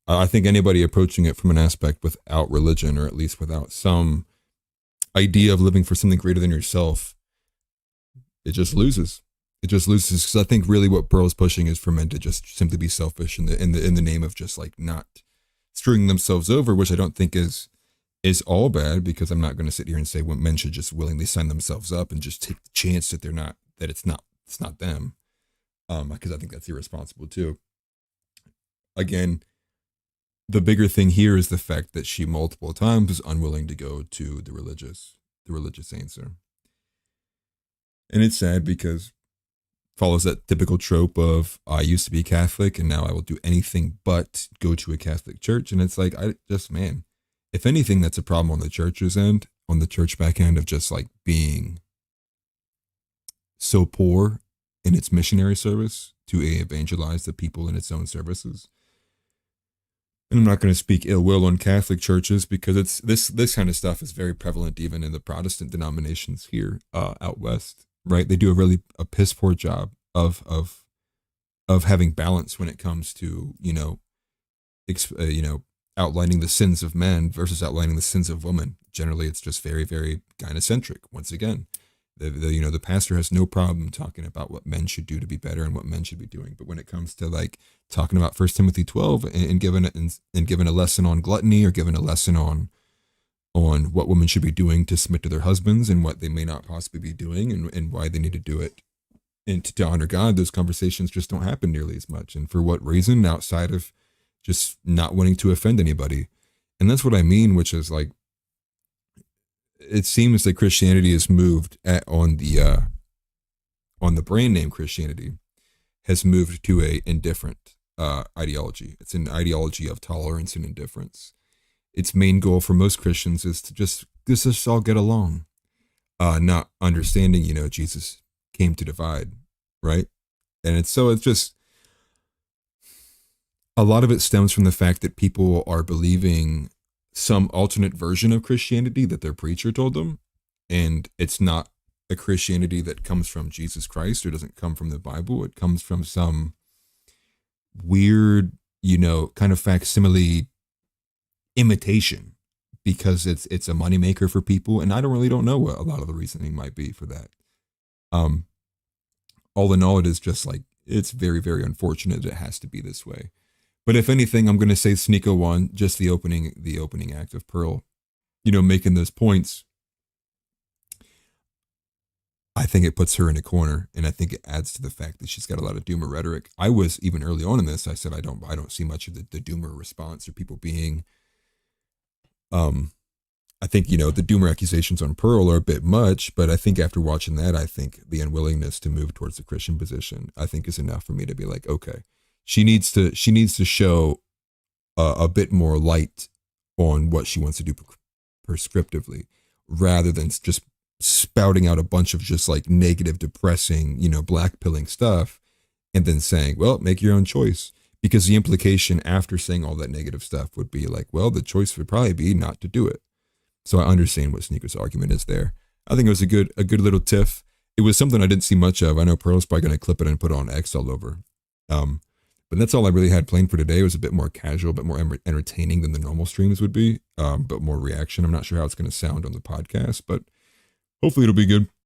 I think anybody approaching it from an aspect without religion, or at least without some idea of living for something greater than yourself, it just loses. It just loses, because I think really what Pearl's pushing is for men to just simply be selfish in the name of just like not screwing themselves over, which I don't think is is all bad, because I'm not going to sit here and say when men should just willingly sign themselves up and just take the chance that they're not, that it's not them. Because I think that's irresponsible too. Again, the bigger thing here is the fact that she multiple times was unwilling to go to the religious answer. And it's sad because follows that typical trope of I used to be Catholic and now I will do anything but go to a Catholic church. And it's like, man, if anything, that's a problem on the church's end, on the church back end, of just like being so poor in its missionary service to evangelize the people in its own services. And I'm not going to speak ill will on Catholic churches, because it's this kind of stuff is very prevalent even in the Protestant denominations here out west, right? They do a piss poor job of having balance when it comes to outlining the sins of men versus outlining the sins of women. Generally, it's just very, very gynocentric. Once again, the pastor has no problem talking about what men should do to be better and what men should be doing. But when it comes to like talking about 1 Timothy 12 and giving a lesson on gluttony, or giving a lesson on what women should be doing to submit to their husbands and what they may not possibly be doing, and why they need to do it and to honor God, those conversations just don't happen nearly as much. And for what reason? Outside of just not wanting to offend anybody. And that's what I mean, which is like, it seems that Christianity has moved on the brand name Christianity has moved to a indifferent ideology. It's an ideology of tolerance and indifference. Its main goal for most Christians is to just all get along, not understanding, Jesus came to divide, right? And it's just, a lot of it stems from the fact that people are believing some alternate version of Christianity that their preacher told them, and it's not a Christianity that comes from Jesus Christ, or doesn't come from the Bible. It comes from some weird, kind of facsimile imitation, because it's a moneymaker for people. And I don't know what a lot of the reasoning might be for that. All in all, it is just like, it's very, very unfortunate it has to be this way. But if anything, I'm going to say Sneako won, just the opening act of Pearl, making those points. I think it puts her in a corner, and I think it adds to the fact that she's got a lot of doomer rhetoric. I was, even early on in this, I said I don't see much of the doomer response, or people being, I think, the doomer accusations on Pearl are a bit much, but I think after watching that, I think the unwillingness to move towards the Christian position, I think, is enough for me to be like, okay, she needs to show a bit more light on what she wants to do prescriptively, rather than just spouting out a bunch of just like negative, depressing, blackpilling stuff, and then saying, well, make your own choice. Because the implication after saying all that negative stuff would be like, well, the choice would probably be not to do it. So I understand what Sneako's argument is there. I think it was a good little tiff. It was something I didn't see much of. I know Pearl's probably going to clip it and put it on X all over. But that's all I really had planned for today. It was a bit more casual, a bit more entertaining than the normal streams would be, but more reaction. I'm not sure how it's going to sound on the podcast, but hopefully it'll be good.